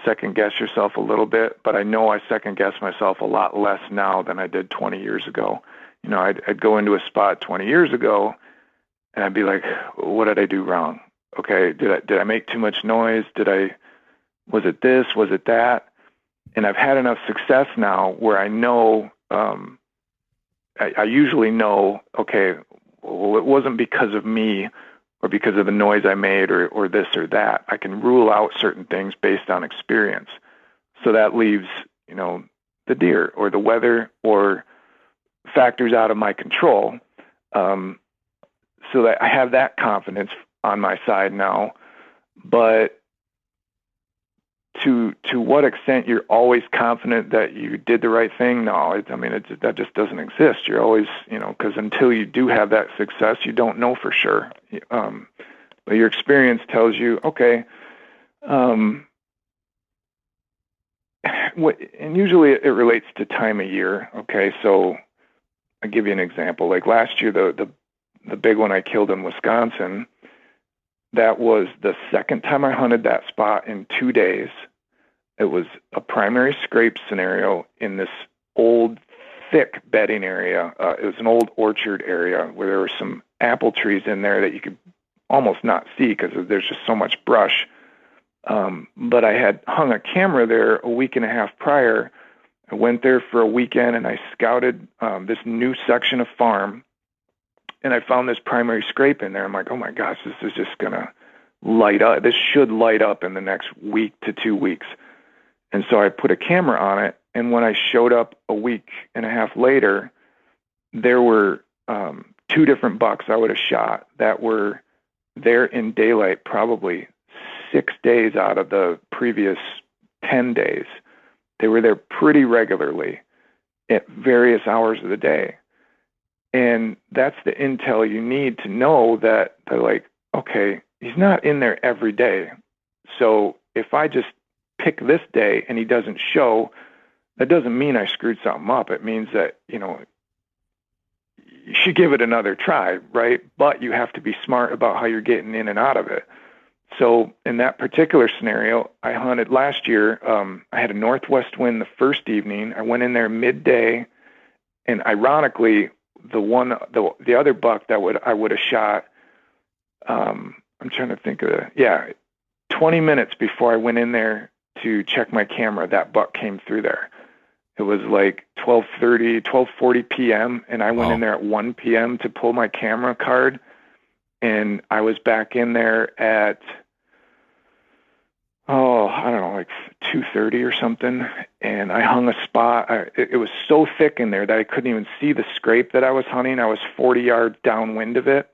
[SPEAKER 4] second guess yourself a little bit, but I know I second guess myself a lot less now than I did 20 years ago. You know, I'd go into a spot 20 years ago and I'd be like, what did I do wrong? Okay, did I make too much noise? Was it this? Was it that? And I've had enough success now where I know, I usually know, okay, well, it wasn't because of me or because of the noise I made or this or that. I can rule out certain things based on experience. So that leaves, you know, the deer or the weather or factors out of my control. So that I have that confidence on my side now. But to what extent you're always confident that you did the right thing? No, that just doesn't exist. You're always, you know, because until you do have that success, you don't know for sure. But your experience tells you, okay, and usually it relates to time of year. Okay, so I'll give you an example. Like last year, the big one I killed in Wisconsin, that was the second time I hunted that spot in 2 days. It was a primary scrape scenario in this old, thick bedding area. It was an old orchard area where there were some apple trees in there that you could almost not see because there's just so much brush. But I had hung a camera there a week and a half prior. I went there for a weekend and I scouted this new section of farm. And I found this primary scrape in there. I'm like, oh my gosh, this is just going to light up. This should light up in the next week to 2 weeks. And so I put a camera on it. And when I showed up a week and a half later, there were 2 different bucks I would have shot that were there in daylight probably 6 days out of the previous 10 days. They were there pretty regularly at various hours of the day. And that's the intel you need to know that they're like, okay, he's not in there every day. So if I just pick this day and he doesn't show, that doesn't mean I screwed something up. It means that, you should give it another try, right? But you have to be smart about how you're getting in and out of it. So in that particular scenario, I hunted last year. I had a northwest wind the first evening. I went in there midday, and ironically, the other buck that I would have shot, I'm trying to think of it. 20 minutes before I went in there to check my camera, that buck came through there. It was like 12:40 p.m., and I went in there at 1 p.m. to pull my camera card, and I was back in there at, I don't know, like 2:30 or something, and I hung a spot. It was so thick in there that I couldn't even see the scrape that I was hunting. I was 40 yards downwind of it.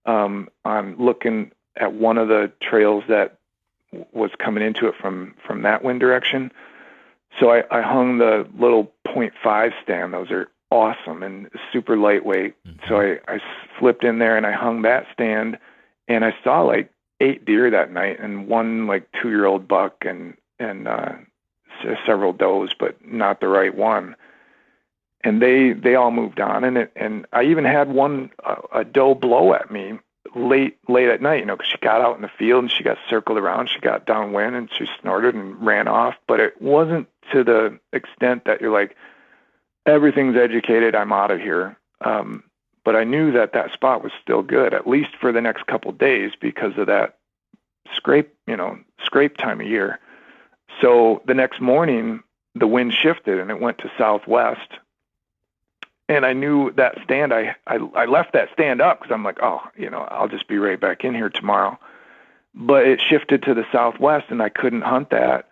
[SPEAKER 4] I'm looking at one of the trails that was coming into it from that wind direction. So I hung the little 0.5 stand. Those are awesome and super lightweight. Mm-hmm. So I slipped in there and I hung that stand, and I saw like 8 deer that night and one like 2-year-old buck and several does, but not the right one. And they all moved on, and I even had one a doe blow at me late at night, because she got out in the field and she got circled around, she got downwind and she snorted and ran off. But it wasn't to the extent that you're like, everything's educated, I'm out of here. But I knew that spot was still good, at least for the next couple of days, because of that scrape time of year. So the next morning, the wind shifted and it went to southwest. And I knew that stand, I left that stand up because I'm like, I'll just be right back in here tomorrow. But it shifted to the southwest and I couldn't hunt that.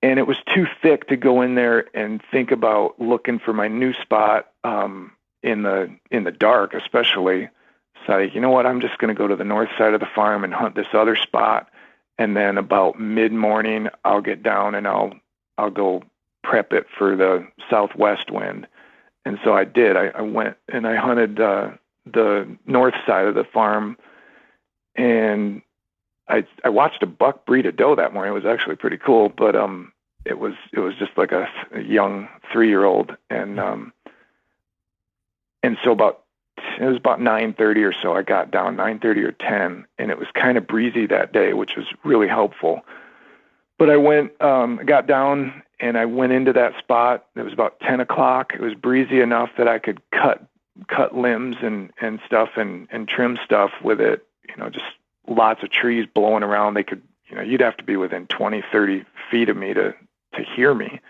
[SPEAKER 4] And it was too thick to go in there and think about looking for my new spot in the dark, especially. So you know what, I'm just going to go to the north side of the farm and hunt this other spot. And then about mid-morning, I'll get down and I'll go prep it for the southwest wind. And so I did. I went and I hunted the north side of the farm, and I watched a buck breed a doe that morning. It was actually pretty cool, but it was just like a young 3-year-old, and so it was about 9:30 or so. I got down 9:30 or 10, and it was kind of breezy that day, which was really helpful. But I went, got down, and I went into that spot. It was about 10 o'clock. It was breezy enough that I could cut limbs and stuff and trim stuff with it. Just lots of trees blowing around. They could, you'd have to be within 20, 30 feet of me to hear me.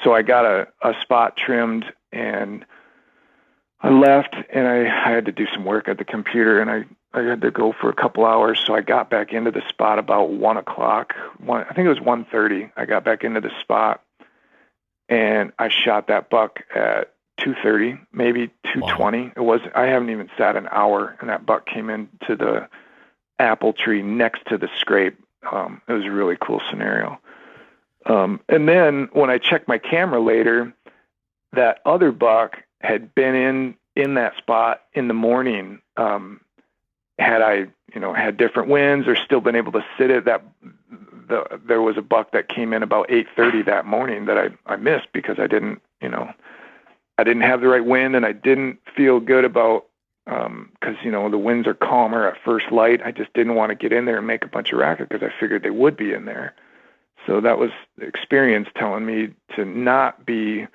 [SPEAKER 4] So I got a spot trimmed, and I left, and I had to do some work at the computer, and I had to go for a couple hours. So I got back into the spot about 1 o'clock. I think it was 1:30. I got back into the spot, and I shot that buck at 2:30, maybe 2:20. Wow. I haven't even sat an hour, and that buck came into the apple tree next to the scrape. It was a really cool scenario. And then when I checked my camera later, that other buck had been in that spot in the morning. Had I, had different winds or still been able to sit it, there was a buck that came in about 8:30 that morning that I missed because I didn't have the right wind, and I didn't feel good about, because, the winds are calmer at first light. I just didn't want to get in there and make a bunch of racket because I figured they would be in there. So that was experience telling me to not be,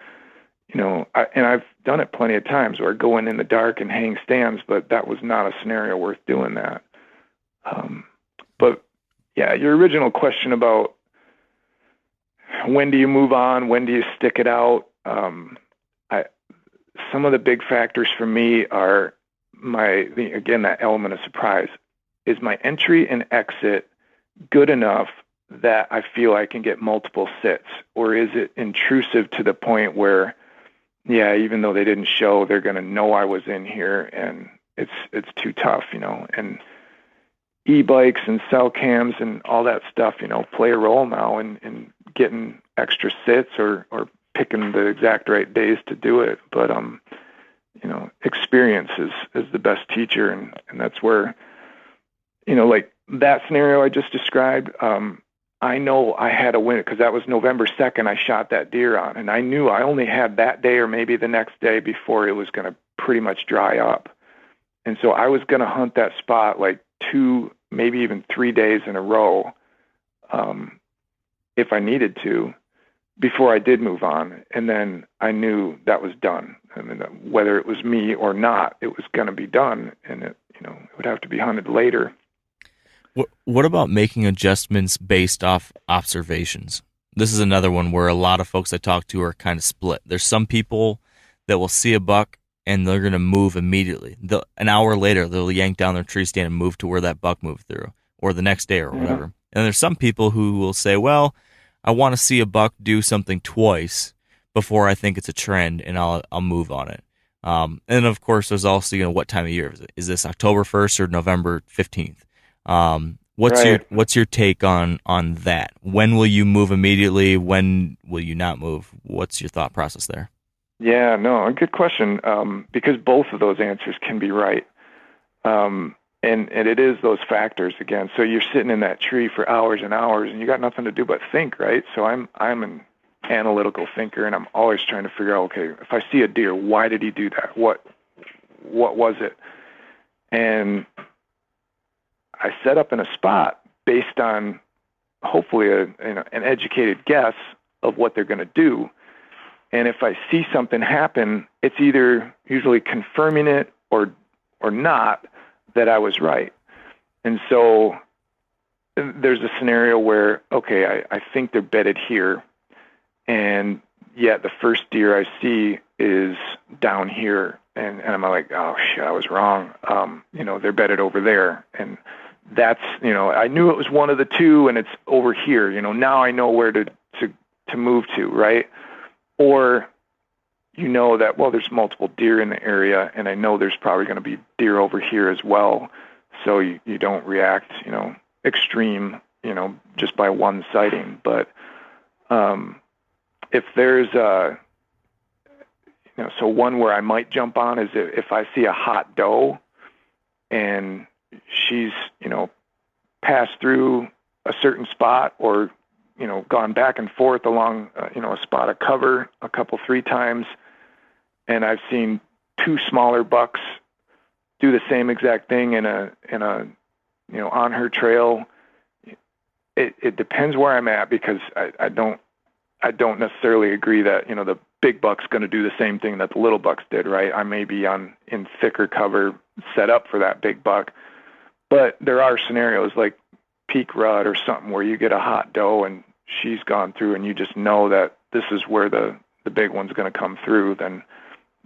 [SPEAKER 4] and I've done it plenty of times where I go in the dark and hang stands, but that was not a scenario worth doing that. But yeah, your original question about when do you move on, when do you stick it out? Some of the big factors for me are that element of surprise. Is my entry and exit good enough that I feel I can get multiple sits, or is it intrusive to the point where yeah, even though they didn't show, they're going to know I was in here, and it's too tough, and e-bikes and cell cams and all that stuff, play a role now in getting extra sits or picking the exact right days to do it. But, experience is the best teacher. And that's where, like that scenario I just described, I know I had a win because that was November 2nd I shot that deer on. And I knew I only had that day or maybe the next day before it was going to pretty much dry up. And so I was going to hunt that spot like 2, maybe even 3 days in a row, if I needed to, before I did move on. And then I knew that was done. I mean, whether it was me or not, it was going to be done, and it would have to be hunted later.
[SPEAKER 3] What about making adjustments based off observations? This is another one where a lot of folks I talk to are kind of split. There's some people that will see a buck and they're going to move immediately. An hour later, they'll yank down their tree stand and move to where that buck moved through, or the next day or whatever. And there's some people who will say, well, I want to see a buck do something twice before I think it's a trend, and I'll move on it. And of course, there's also, what time of year is it? Is this October 1st or November 15th? What's your take on that? When will you move immediately? When will you not move? What's your thought process there?
[SPEAKER 4] Yeah, no, a good question. Because both of those answers can be right. And it is those factors again. So you're sitting in that tree for hours and hours, and you got nothing to do but think, right? So I'm an analytical thinker, and I'm always trying to figure out, okay, if I see a deer, why did he do that? What was it? And I set up in a spot based on hopefully an educated guess of what they're going to do. And if I see something happen, it's either usually confirming it or not that I was right. And so there's a scenario where, okay, I think they're bedded here, and yet the first deer I see is down here, and I'm like, oh shit, I was wrong. They're bedded over there, and that's, I knew it was one of the two, and it's over here. Now I know where to move to, right? Or that, well, there's multiple deer in the area, and I know there's probably going to be deer over here as well. So you don't react, extreme, just by one sighting. But if there's so one where I might jump on is if I see a hot doe and she's, passed through a certain spot or, gone back and forth along, a spot of cover a couple, 3 times. And I've seen 2 smaller bucks do the same exact thing in a on her trail. It depends where I'm at, because I don't necessarily agree that, the big buck's going to do the same thing that the little bucks did, right? I may be in thicker cover set up for that big buck, but there are scenarios like peak rut or something where you get a hot doe and she's gone through, and you just know that this is where the big one's going to come through. Then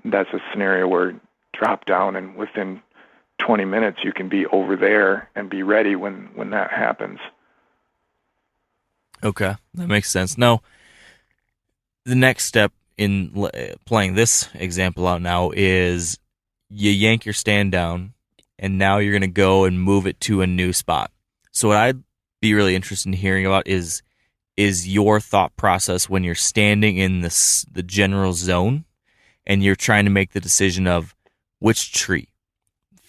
[SPEAKER 4] that's a scenario where drop down, and within 20 minutes you can be over there and be ready when that happens.
[SPEAKER 3] Okay, that makes sense. Now, the next step in playing this example out now is you yank your stand down, and now you're going to go and move it to a new spot. So what I'd be really interested in hearing about is your thought process when you're standing in the general zone and you're trying to make the decision of which tree.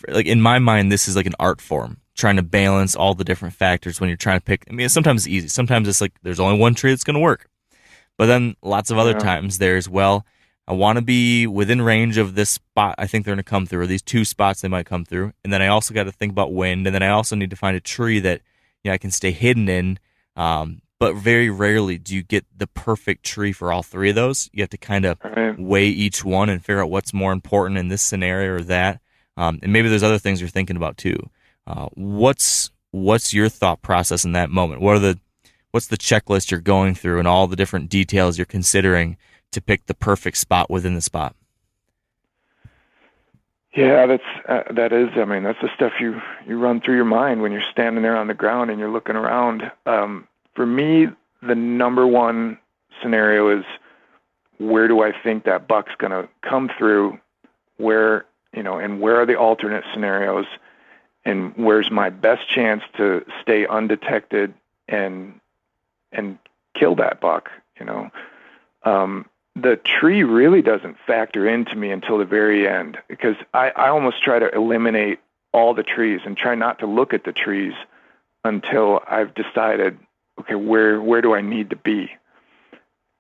[SPEAKER 3] Like, in my mind, this is like an art form, trying to balance all the different factors when you're trying to pick. I mean, sometimes it's easy. Sometimes it's like there's only one tree that's going to work. But then lots of other times there's, well, I want to be within range of this spot I think they're going to come through, or these 2 spots they might come through. And then I also got to think about wind. And then I also need to find a tree that I can stay hidden in. But very rarely do you get the perfect tree for all 3 of those. You have to kind of weigh each one and figure out what's more important in this scenario or that. And maybe there's other things you're thinking about too. What's your thought process in that moment? What's the checklist you're going through and all the different details you're considering to pick the perfect spot within the spot?
[SPEAKER 4] Yeah, that's the stuff you run through your mind when you're standing there on the ground and you're looking around. For me, the number one scenario is where do I think that buck's going to come through, where, and where are the alternate scenarios, and where's my best chance to stay undetected and kill that buck. The tree really doesn't factor into me until the very end, because I almost try to eliminate all the trees and try not to look at the trees until I've decided, okay, where do I need to be?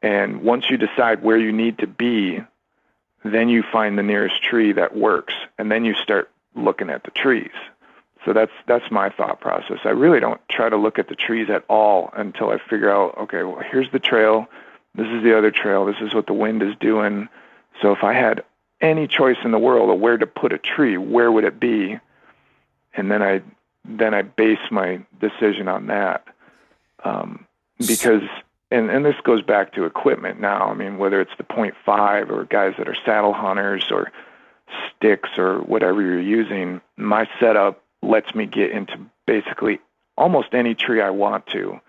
[SPEAKER 4] And once you decide where you need to be, then you find the nearest tree that works, and then you start looking at the trees. So that's my thought process. I really don't try to look at the trees at all until I figure out, okay, well, here's the trail, this is the other trail, this is what the wind is doing. So if I had any choice in the world of where to put a tree, where would it be? And then I base my decision on that. Because, and this goes back to equipment now. I mean, whether it's the .5 or guys that are saddle hunters or sticks or whatever you're using, my setup lets me get into basically almost any tree I want to,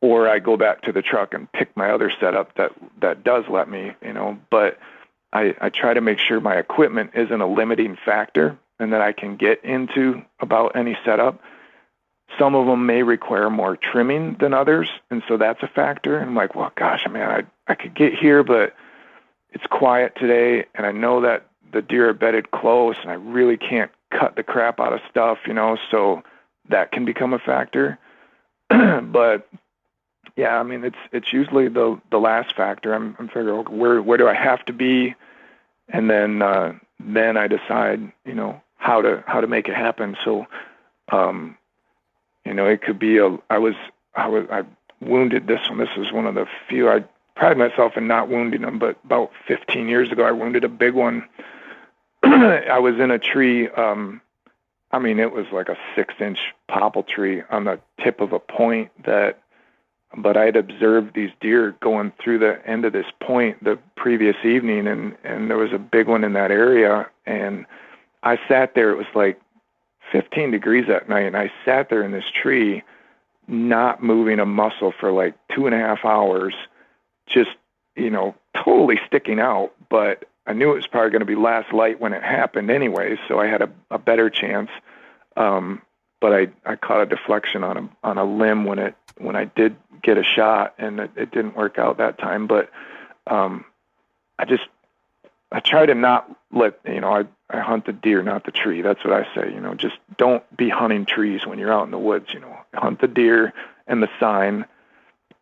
[SPEAKER 4] or I go back to the truck and pick my other setup that does let me, but I try to make sure my equipment isn't a limiting factor and that I can get into about any setup. Some of them may require more trimming than others, and so that's a factor. And I'm like, well, gosh, man, I could get here, but it's quiet today, and I know that the deer are bedded close, and I really can't cut the crap out of stuff, so that can become a factor. But yeah, I mean, it's usually the last factor. I'm figuring, where do I have to be, and then I decide, how to make it happen. So, it could be I wounded this one. This was one of the few. I pride myself in not wounding them, but about 15 years ago, I wounded a big one. I was in a tree. It was like a 6-inch popple tree on the tip of a point but I had observed these deer going through the end of this point the previous evening, and there was a big one in that area. And I sat there, it was like 15 degrees that night, and I sat there in this tree, not moving a muscle for like 2.5 hours, just, totally sticking out. But I knew it was probably going to be last light when it happened anyway, so I had a better chance. But I caught a deflection on a limb when I did get a shot, and it didn't work out that time. But I try to not let, I hunt the deer, not the tree. That's what I say, just don't be hunting trees when you're out in the woods, hunt the deer and the sign,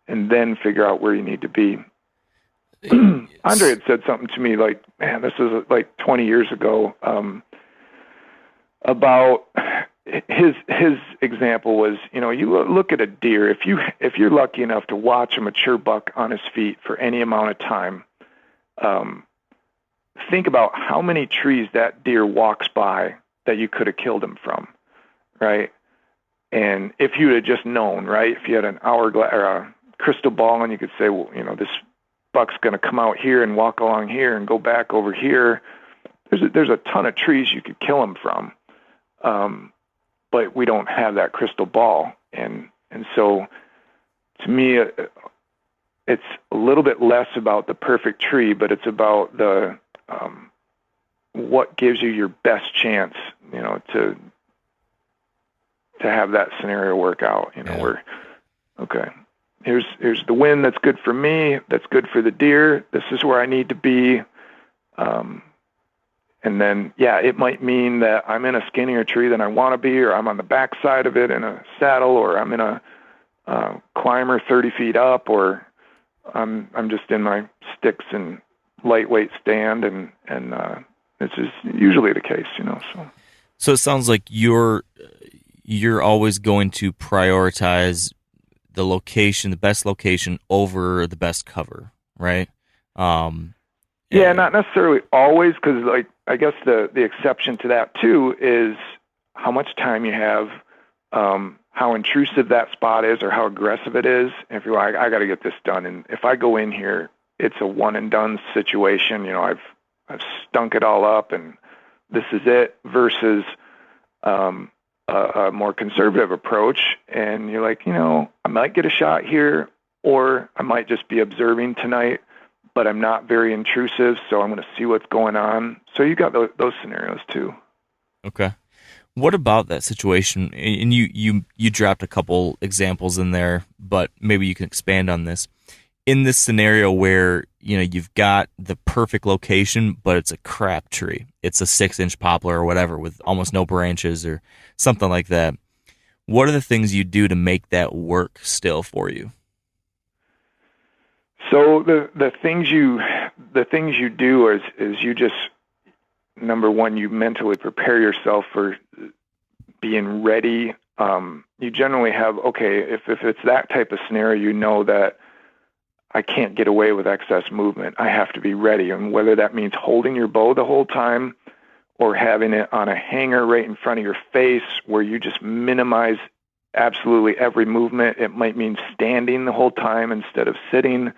[SPEAKER 4] and then figure out where you need to be. Andre had said something to me like, man, this is like 20 years ago, about his example was, you look at a deer, if you're lucky enough to watch a mature buck on his feet for any amount of time, think about how many trees that deer walks by that you could have killed him from, right? And if you had just known, right, if you had an hourglass or a crystal ball, and you could say, well, this buck's going to come out here and walk along here and go back over here, there's a ton of trees you could kill him from. But we don't have that crystal ball. And so to me, it's a little bit less about the perfect tree, but it's about the, what gives you your best chance, to have that scenario work out, where, okay, here's the wind that's good for me, that's good for the deer, this is where I need to be. And then, it might mean that I'm in a skinnier tree than I want to be, or I'm on the back side of it in a saddle, or I'm in a climber 30 feet up, or I'm just in my sticks and lightweight stand, and this is usually the case,
[SPEAKER 3] So it sounds like you're always going to prioritize the location, the best location, over the best cover, right?
[SPEAKER 4] Yeah, not necessarily always, because I guess the exception to that too is how much time you have, how intrusive that spot is, or how aggressive it is. If you're like, I got to get this done, and if I go in here, it's a one and done situation. I've stunk it all up, and this is it. Versus a more conservative approach, and you're like, I might get a shot here, or I might just be observing tonight. but I'm not very intrusive, so I'm going to see what's going on. So you got those scenarios too.
[SPEAKER 3] Okay. What about that situation? And you dropped a couple examples in there, but maybe you can expand on this. In this scenario where, you've got the perfect location, but it's a crap tree. It's a 6-inch poplar or whatever with almost no branches or something like that. What are the things you do to make that work still for you?
[SPEAKER 4] So the things you do is you just, number one, you mentally prepare yourself for being ready. You generally have, okay, if it's that type of scenario, you know that I can't get away with excess movement. I have to be ready. And whether that means holding your bow the whole time or having it on a hanger right in front of your face where you just minimize absolutely every movement. It might mean standing the whole time instead of sitting.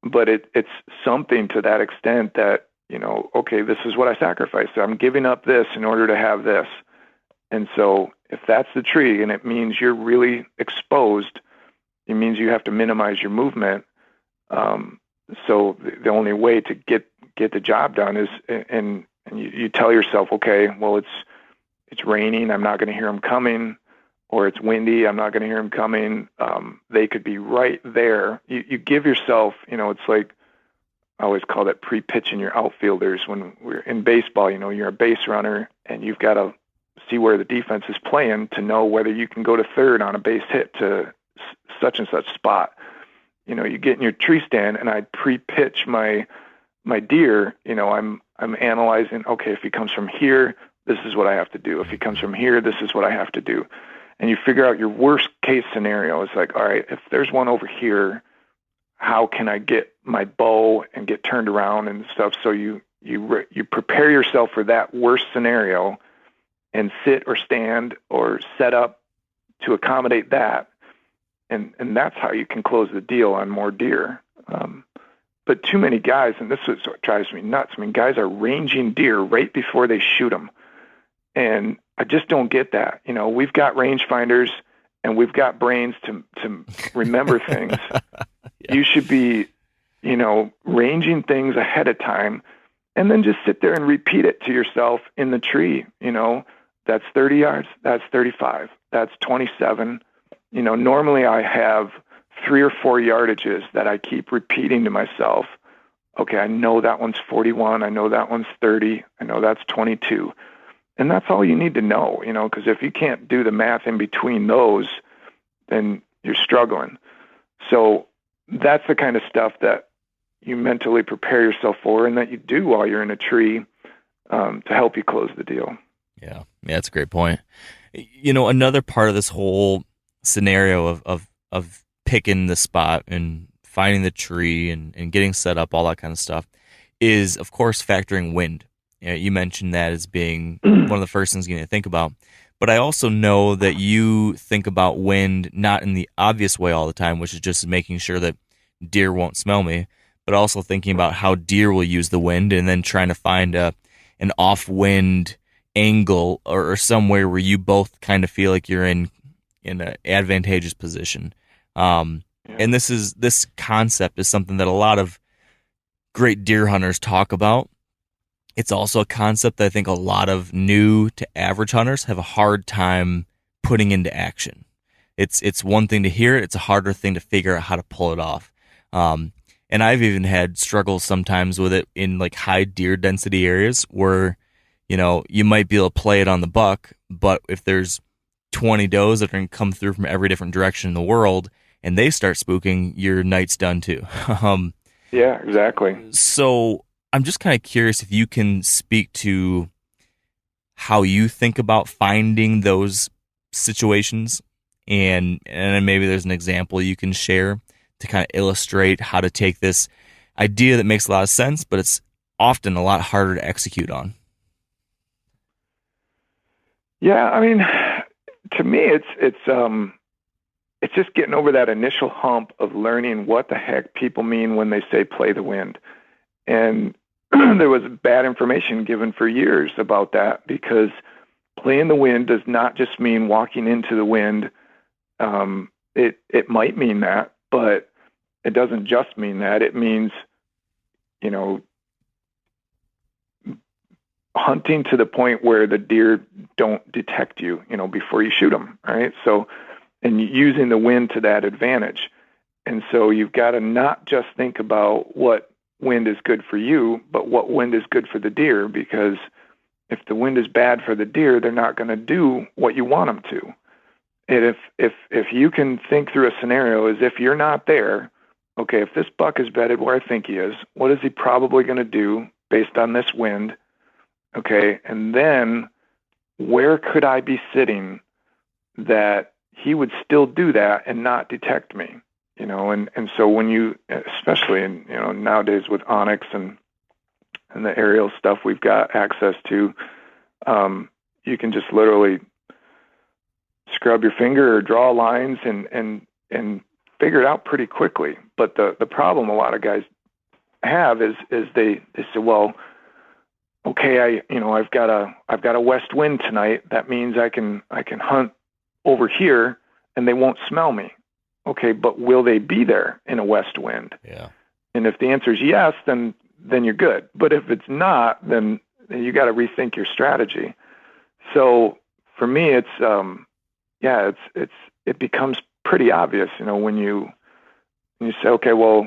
[SPEAKER 4] But it's something to that extent that, okay, this is what I sacrificed. So I'm giving up this in order to have this. And so if that's the tree and it means you're really exposed, it means you have to minimize your movement. So the only way to get the job done is, and you tell yourself, okay, well, it's raining. I'm not going to hear them coming. Or it's windy, I'm not going to hear them coming. They could be right there. You give yourself, it's like, I always call that pre-pitching your outfielders. When we're in baseball, you're a base runner and you've got to see where the defense is playing to know whether you can go to third on a base hit to such and such spot. You get in your tree stand and I pre-pitch my deer. I'm analyzing, okay, if he comes from here, this is what I have to do. If he comes from here, this is what I have to do. And you figure out your worst case scenario. It's like, all right, if there's one over here, how can I get my bow and get turned around and stuff? So you prepare yourself for that worst scenario and sit or stand or set up to accommodate that. And that's how you can close the deal on more deer. But too many guys, and this is what drives me nuts. I mean, guys are ranging deer right before they shoot them. And I just don't get that. We've got rangefinders and we've got brains to remember things. Yeah. You should be, ranging things ahead of time and then just sit there and repeat it to yourself in the tree. That's 30 yards. That's 35. That's 27. Normally I have 3 or 4 yardages that I keep repeating to myself. Okay, I know that one's 41. I know that one's 30. I know that's 22. And that's all you need to know, because if you can't do the math in between those, then you're struggling. So that's the kind of stuff that you mentally prepare yourself for and that you do while you're in a tree to help you close the deal.
[SPEAKER 3] Yeah, that's a great point. Another part of this whole scenario of picking the spot and finding the tree and getting set up, all that kind of stuff, is, of course, factoring wind. You mentioned that as being one of the first things you need to think about. But I also know that you think about wind not in the obvious way all the time, which is just making sure that deer won't smell me, but also thinking about how deer will use the wind and then trying to find an off-wind angle or somewhere where you both kind of feel like you're in an advantageous position. And this concept is something that a lot of great deer hunters talk about. It's also a concept that I think a lot of new to average hunters have a hard time putting into action. It's one thing to hear it. It's a harder thing to figure out how to pull it off. And I've even had struggles sometimes with it in like high deer density areas where, you might be able to play it on the buck, but if there's 20 does that are going to come through from every different direction in the world and they start spooking, your night's done too.
[SPEAKER 4] Yeah, exactly.
[SPEAKER 3] So I'm just kind of curious if you can speak to how you think about finding those situations, and maybe there's an example you can share to kind of illustrate how to take this idea that makes a lot of sense, but it's often a lot harder to execute on.
[SPEAKER 4] Yeah, I mean, to me, it's just getting over that initial hump of learning what the heck people mean when they say play the wind. And there was bad information given for years about that, because playing the wind does not just mean walking into the wind. It might mean that, but it doesn't just mean that. It means, you know, hunting to the point where the deer don't detect you, you know, before you shoot them, right? So, and using the wind to that advantage. And so you've got to not just think about what wind is good for you, but what wind is good for the deer, because if the wind is bad for the deer, they're not going to do what you want them to. And if you can think through a scenario as if you're not there, okay, if this buck is bedded where I think he is, what is he probably going to do based on this wind? Okay, and then where could I be sitting that he would still do that and not detect me? You know, and so when you, especially in, you know, nowadays with Onyx and the aerial stuff we've got access to, you can just literally scrub your finger or draw lines and figure it out pretty quickly. But the problem a lot of guys have is they say, well, okay, I've got a west wind tonight. That means I can hunt over here and they won't smell me. Okay, but will they be there in a west wind?
[SPEAKER 3] Yeah. And
[SPEAKER 4] if the answer is yes, then you're good. But if it's not, then you got to rethink your strategy. So for me, it becomes pretty obvious, you know, when you say, okay, well,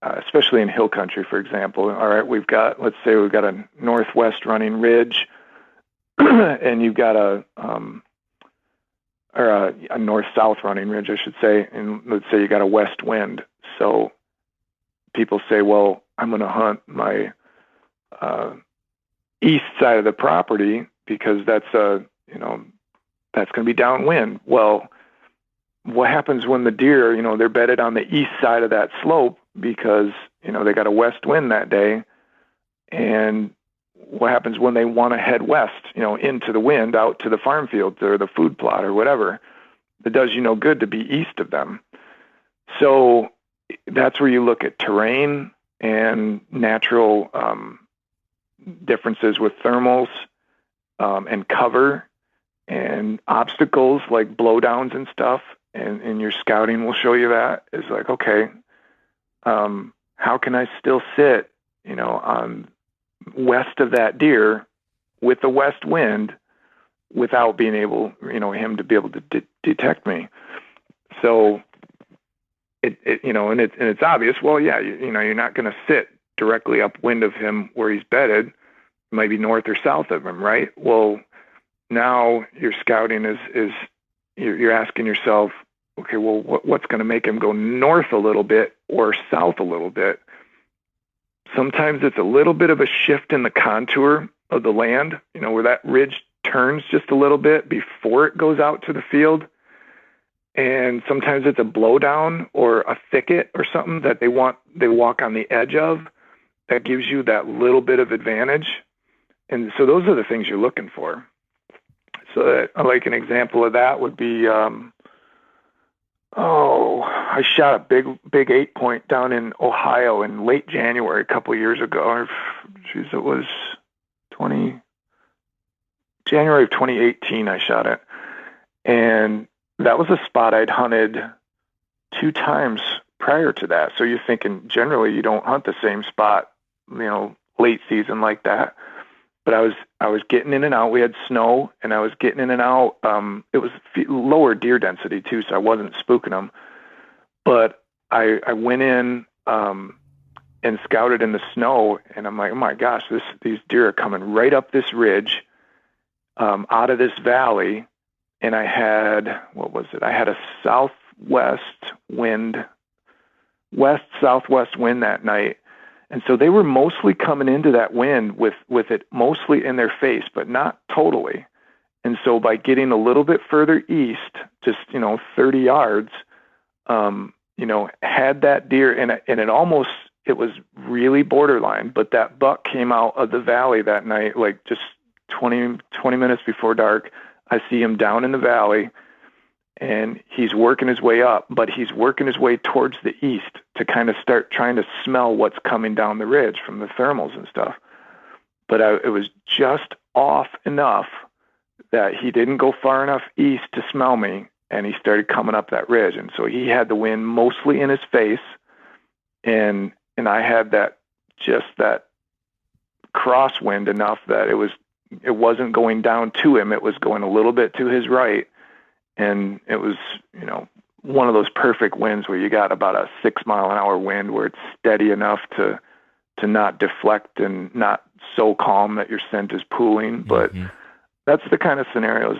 [SPEAKER 4] especially in hill country, for example, all right, let's say we've got a northwest running ridge, and you've got a north-south running ridge, I should say, and let's say you got a west wind. So people say, well, I'm going to hunt my east side of the property because that's going to be downwind. Well, what happens when the deer, you know, they're bedded on the east side of that slope because, you know, they got a west wind that day, and what happens when they want to head west, you know, into the wind out to the farm field or the food plot or whatever? It does you no good to be east of them. So that's where you look at terrain and natural differences with thermals and cover and obstacles like blowdowns and stuff. And your scouting will show you that. It's like, okay, how can I still sit, you know, on west of that deer with the west wind without being able, you know, him to be able to detect me? So it's obvious. Well, yeah, you know, you're not going to sit directly upwind of him where he's bedded, maybe north or south of him, right? Well, now your scouting is you're asking yourself, okay, well, what's going to make him go north a little bit or south a little bit? Sometimes it's a little bit of a shift in the contour of the land, you know, where that ridge turns just a little bit before it goes out to the field. And sometimes it's a blowdown or a thicket or something that they walk on the edge of that gives you that little bit of advantage. And so those are the things you're looking for. So like an example of that would be, I shot a big 8-point down in Ohio in late January a couple of years ago. It was January of 2018 I shot it. And that was a spot I'd hunted 2 times prior to that. So you're thinking generally you don't hunt the same spot, you know, late season like that. But I was getting in and out. We had snow, and I was getting in and out. It was lower deer density too, so I wasn't spooking them. But I went in and scouted in the snow, and I'm like, oh my gosh, these deer are coming right up this ridge, out of this valley. And I had a west-southwest wind that night. And so they were mostly coming into that wind with it mostly in their face, but not totally. And so by getting a little bit further east, just, you know, 30 yards, you know, had that deer, and it was really borderline, but that buck came out of the valley that night, like just 20 minutes before dark. I see him down in the valley, and he's working his way up, but he's working his way towards the east to kind of start trying to smell what's coming down the ridge from the thermals and stuff. But it was just off enough that he didn't go far enough east to smell me, and he started coming up that ridge. And so he had the wind mostly in his face, and I had that crosswind enough that it wasn't going down to him. It was going a little bit to his right. And it was, one of those perfect winds where you got about a 6-mile-an-hour wind where it's steady enough to not deflect and not so calm that your scent is pooling. But that's the kind of scenarios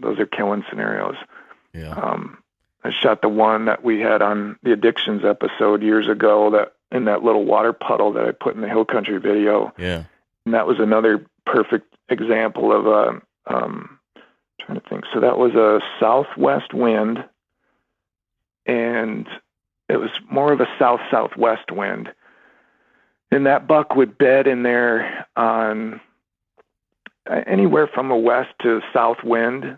[SPEAKER 4] those are killing scenarios.
[SPEAKER 3] Yeah.
[SPEAKER 4] I shot the one that we had on the Addictions episode years ago, that in that little water puddle that I put in the Hill Country video.
[SPEAKER 3] Yeah.
[SPEAKER 4] And that was another perfect example of trying to think. So that was a southwest wind, and it was more of a south-southwest wind. And that buck would bed in there on anywhere from a west to south wind,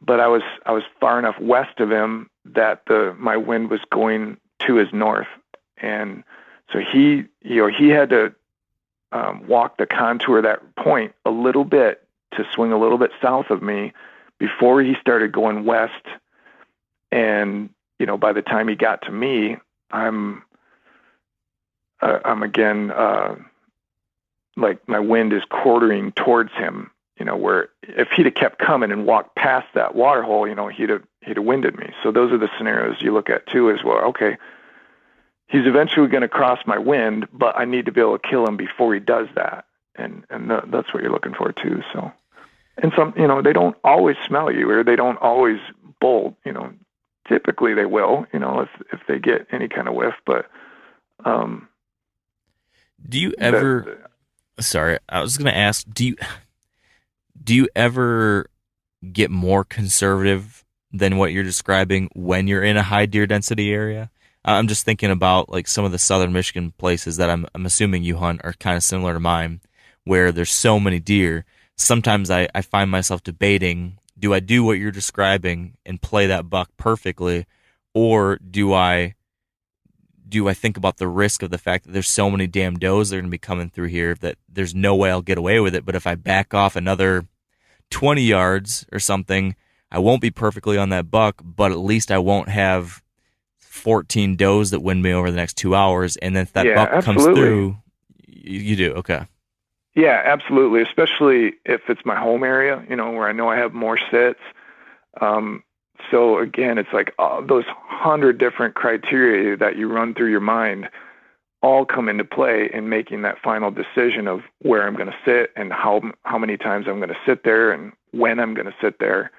[SPEAKER 4] but I was far enough west of him that my wind was going to his north, and so he had to walk the contour of that point a little bit to swing a little bit south of me before he started going west. And by the time he got to me, I'm again like my wind is quartering towards him. Where if he'd have kept coming and walked past that water hole, he'd have winded me. So those are the scenarios you look at too, as well. Okay, he's eventually going to cross my wind, but I need to be able to kill him before he does that. And that's what you're looking for too. So, and some, they don't always smell you, or they don't always bolt. Typically they will, if they get any kind of whiff. But
[SPEAKER 3] do you ever? Sorry, I was going to ask. Do you ever get more conservative than what you're describing when you're in a high deer density area? I'm just thinking about like some of the southern Michigan places that I'm assuming you hunt are kind of similar to mine, where there's so many deer. Sometimes I find myself debating, do I do what you're describing and play that buck perfectly, or do I think about the risk of the fact that there's so many damn does that are going to be coming through here that there's no way I'll get away with it, but if I back off another 20 yards or something, I won't be perfectly on that buck, but at least I won't have 14 does that wind me over the next 2 hours, and then if that buck
[SPEAKER 4] absolutely.
[SPEAKER 3] comes through, you do, okay.
[SPEAKER 4] Yeah, absolutely, especially if it's my home area, where I know I have more sits. So again, it's like those 100 different criteria that you run through your mind all come into play in making that final decision of where I'm going to sit and how many times I'm going to sit there and when I'm going to sit there.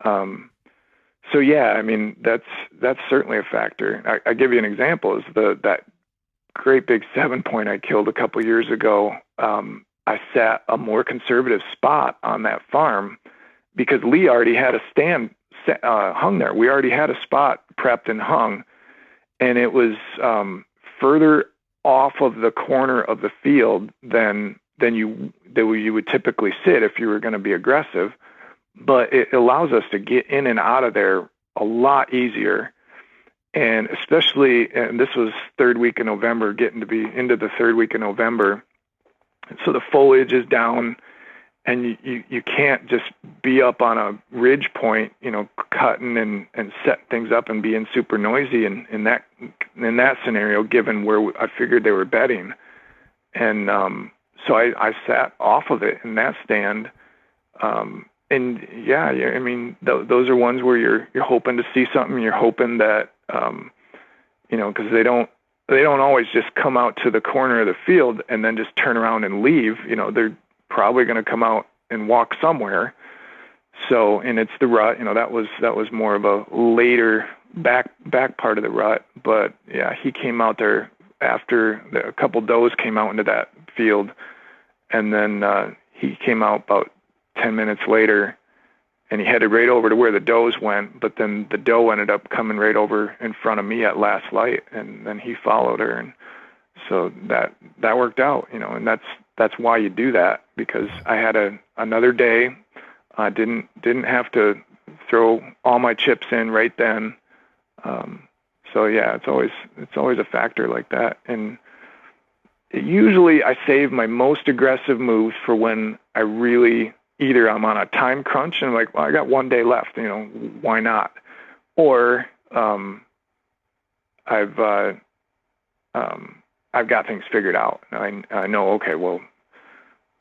[SPEAKER 4] So yeah, I mean, that's certainly a factor. I give you an example is that great big 7-point I killed a couple years ago. I sat a more conservative spot on that farm because Lee already had a stand hung there. We already had a spot prepped and hung, and it was further off of the corner of the field than you would typically sit if you were going to be aggressive. But it allows us to get in and out of there a lot easier. And especially, and this was third week in November, getting to be into the third week in November. So the foliage is down, and you can't just be up on a ridge point, cutting and set things up and being super noisy in that scenario, given where I figured they were bedding. And so I sat off of it in that stand. And yeah, I mean, those are ones where you're hoping to see something. You're hoping that, because they don't always just come out to the corner of the field and then just turn around and leave. They're probably going to come out and walk somewhere. So, and it's the rut. That was more of a later back part of the rut. But yeah, he came out there after a couple does came out into that field, and then he came out about 10 minutes later, and he headed right over to where the does went, but then the doe ended up coming right over in front of me at last light, and then he followed her, and so that worked out, and that's why you do that, because I had another day. I didn't have to throw all my chips in right then. So yeah, it's always a factor like that, and usually I save my most aggressive moves for when I really either I'm on a time crunch and like, well, I got one day left, why not? Or I've got things figured out. I know, okay, well,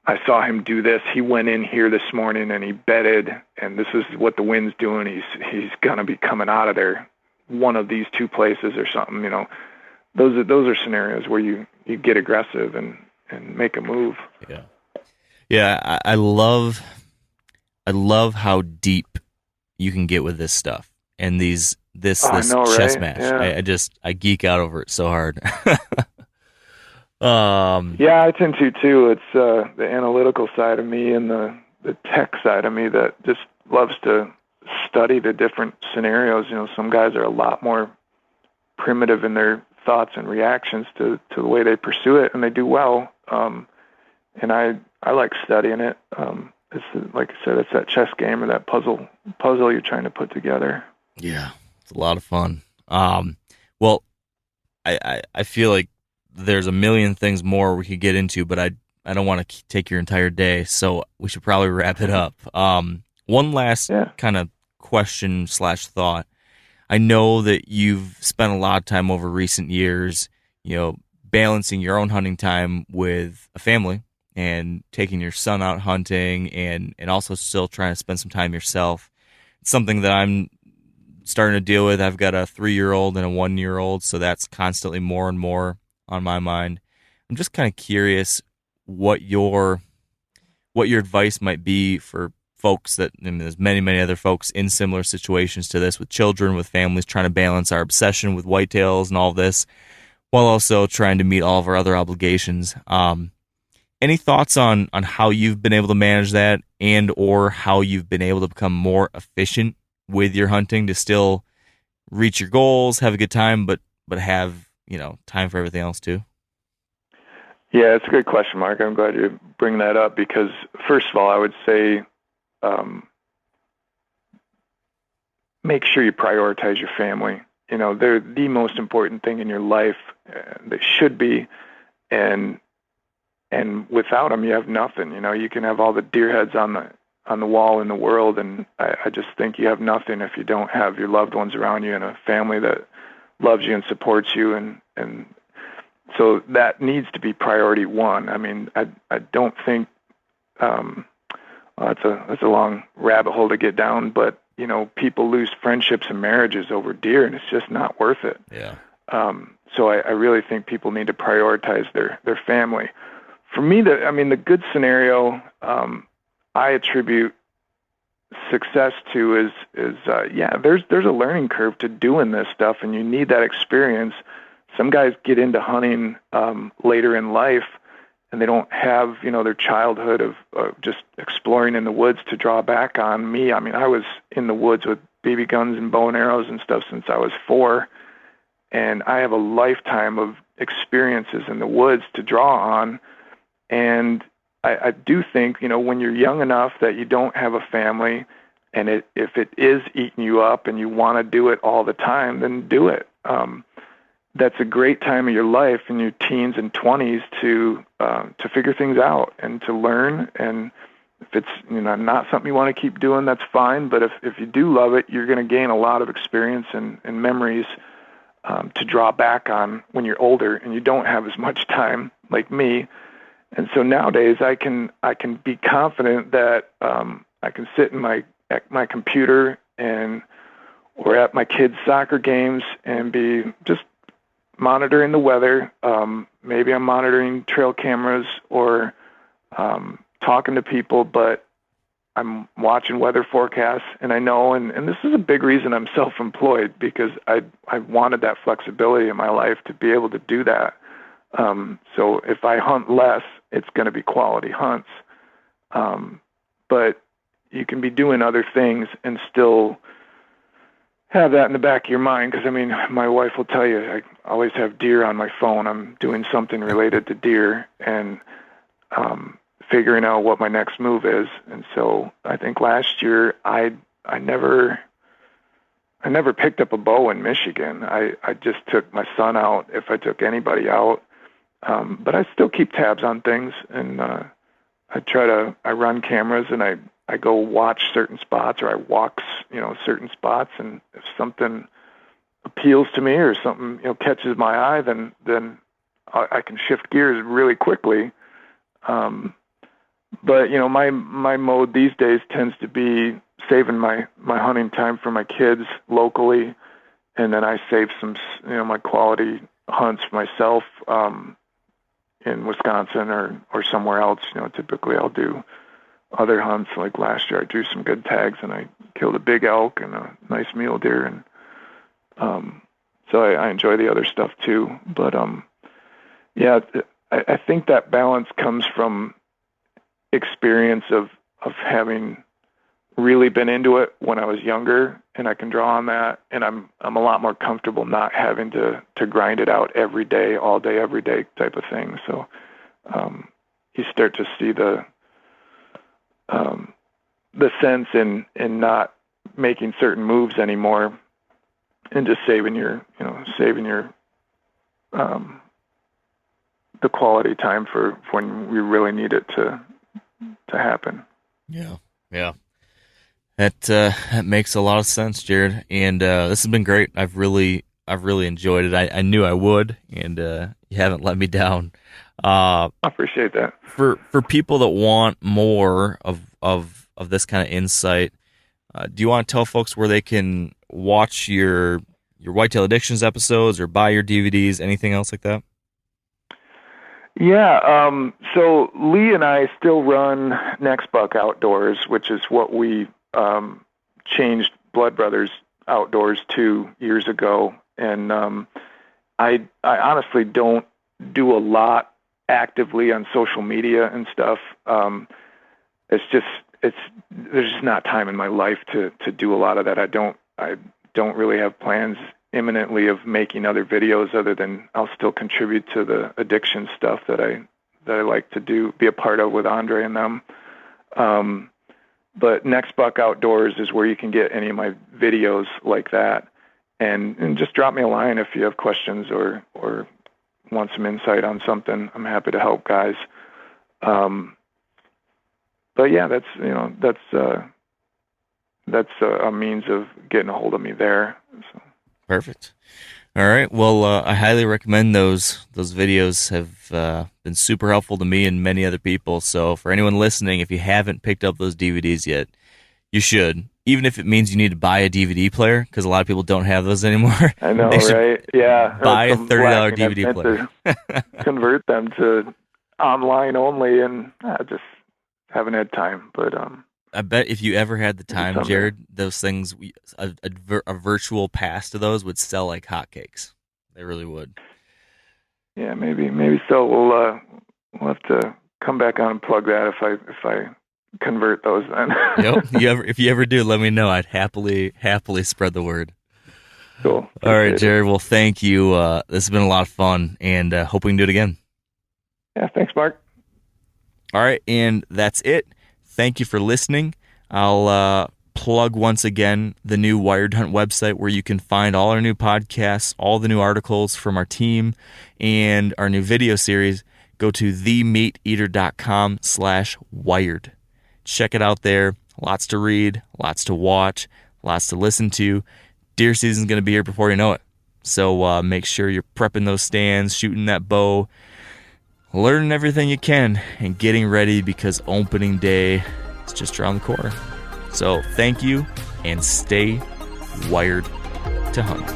[SPEAKER 4] I saw him do this. He went in here this morning and he bedded, and this is what the wind's doing. He's gonna be coming out of there, one of these two places or something. Those are scenarios where you get aggressive and make a move.
[SPEAKER 3] Yeah, yeah. I love how deep you can get with this stuff and this chess match. Yeah. I geek out over it so hard.
[SPEAKER 4] Yeah, I tend to too. It's the analytical side of me and the tech side of me that just loves to study the different scenarios. Some guys are a lot more primitive in their thoughts and reactions to the way they pursue it, and they do well. And I like studying it. It's like I said, it's that chess game or that puzzle you're trying to put together.
[SPEAKER 3] Yeah, it's a lot of fun. Well, I feel like there's a million things more we could get into, but I don't want to take your entire day, so we should probably wrap it up. One last kind of question / thought. I know that you've spent a lot of time over recent years, balancing your own hunting time with a family and taking your son out hunting and also still trying to spend some time yourself. It's something that I'm starting to deal with. I've got a 3-year-old and a 1-year-old, so that's constantly more and more on my mind. I'm just kind of curious what your advice might be for folks there's many other folks in similar situations to this, with children, with families, trying to balance our obsession with whitetails and all this while also trying to meet all of our other obligations. Any thoughts on how you've been able to manage that and or how you've been able to become more efficient with your hunting to still reach your goals, have a good time, but have time for everything else too?
[SPEAKER 4] Yeah, it's a good question, Mark. I'm glad you bring that up because, first of all, I would say make sure you prioritize your family. They're the most important thing in your life. They should be, and without them, you have nothing. You can have all the deer heads on the wall in the world, and I just think you have nothing if you don't have your loved ones around you and a family that loves you and supports you, and so that needs to be priority one. I mean, I don't think that's a long rabbit hole to get down, but people lose friendships and marriages over deer, and it's just not worth it.
[SPEAKER 3] Yeah.
[SPEAKER 4] So I really think people need to prioritize their family. For me, the good scenario I attribute success to is there's a learning curve to doing this stuff, and you need that experience. Some guys get into hunting later in life, and they don't have their childhood of just exploring in the woods to draw back on. Me, I was in the woods with BB guns and bow and arrows and stuff since I was 4, and I have a lifetime of experiences in the woods to draw on. And I do think, when you're young enough that you don't have a family, and if it is eating you up and you want to do it all the time, then do it. That's a great time of your life in your teens and 20s to figure things out and to learn. And if it's not something you want to keep doing, that's fine. But if you do love it, you're going to gain a lot of experience and memories to draw back on when you're older and you don't have as much time like me. And so nowadays I can be confident that I can sit at my computer or at my kids' soccer games and be just monitoring the weather. Maybe I'm monitoring trail cameras or talking to people, but I'm watching weather forecasts, and I know, and this is a big reason I'm self-employed, because I wanted that flexibility in my life to be able to do that. So if I hunt less, it's going to be quality hunts. But you can be doing other things and still have that in the back of your mind. Because, my wife will tell you, I always have deer on my phone. I'm doing something related to deer and figuring out what my next move is. And so I think last year I never picked up a bow in Michigan. I just took my son out if I took anybody out. But I still keep tabs on things, and I run cameras and I go watch certain spots, or I walk, certain spots, and if something appeals to me or something, catches my eye, then I can shift gears really quickly. But my mode these days tends to be saving my hunting time for my kids locally, and then I save some my quality hunts myself in Wisconsin or somewhere else. Typically I'll do other hunts. Like last year I drew some good tags and I killed a big elk and a nice mule deer, and so I enjoy the other stuff too. But I think that balance comes from experience of having really been into it when I was younger, and I can draw on that, and I'm a lot more comfortable not having to grind it out every day, all day, every day type of thing. So you start to see the sense in not making certain moves anymore, and just saving your the quality time for when we really need it to happen.
[SPEAKER 3] Yeah. That makes a lot of sense, Jarrod. And this has been great. I've really enjoyed it. I knew I would, and you haven't let me down.
[SPEAKER 4] I appreciate that.
[SPEAKER 3] For people that want more of this kind of insight, do you want to tell folks where they can watch your Whitetail Addictions episodes or buy your DVDs, anything else like that?
[SPEAKER 4] Yeah, so Lee and I still run Nextbuk Outdoors, which is what we changed Blood Brothers Outdoors 2 years ago. And I honestly don't do a lot actively on social media and stuff. There's just not time in my life to do a lot of that. I don't really have plans imminently of making other videos, other than I'll still contribute to the addiction stuff that I like to be a part of with Andre and them. But Nextbuk Outdoors is where you can get any of my videos like that, and just drop me a line if you have questions or want some insight on something. I'm happy to help guys. But yeah, that's a means of getting a hold of me there. So.
[SPEAKER 3] Perfect. All right. Well, I highly recommend those videos. Have been super helpful to me and many other people. So for anyone listening, if you haven't picked up those DVDs yet, you should. Even if it means you need to buy a DVD player, because a lot of people don't have those anymore.
[SPEAKER 4] I know, right? Yeah.
[SPEAKER 3] Buy a $30 DVD player.
[SPEAKER 4] Convert them to online only, and I just haven't had time. But
[SPEAKER 3] I bet if you ever had the time, Jarrod, those things, a virtual pass to those would sell like hotcakes. They really would.
[SPEAKER 4] Yeah, maybe so. We'll have to come back on and plug that if I convert those then.
[SPEAKER 3] Yep. If you ever do, let me know. I'd happily spread the word.
[SPEAKER 4] Cool.
[SPEAKER 3] All right, Jarrod. Well, thank you. This has been a lot of fun, and hope we can do it again.
[SPEAKER 4] Yeah. Thanks, Mark.
[SPEAKER 3] All right, and that's it. Thank you for listening. I'll plug once again the new Wired Hunt website, where you can find all our new podcasts, all the new articles from our team, and our new video series. Go to themeateater.com/wired. Check it out there. Lots to read, lots to watch, lots to listen to. Deer season's going to be here before you know it. So make sure you're prepping those stands, shooting that bow, learning everything you can, and getting ready, because opening day is just around the corner. So thank you, and stay wired to hunt.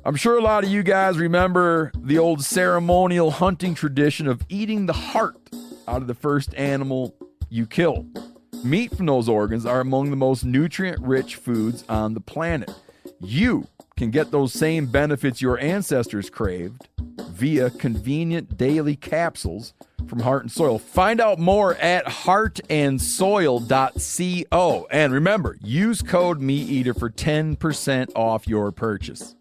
[SPEAKER 1] I'm sure a lot of you guys remember the old ceremonial hunting tradition of eating the heart out of the first animal you kill. Meat from those organs are among the most nutrient-rich foods on the planet. You can get those same benefits your ancestors craved via convenient daily capsules from Heart and Soil. Find out more at heartandsoil.co. And remember, use code MeatEater for 10% off your purchase.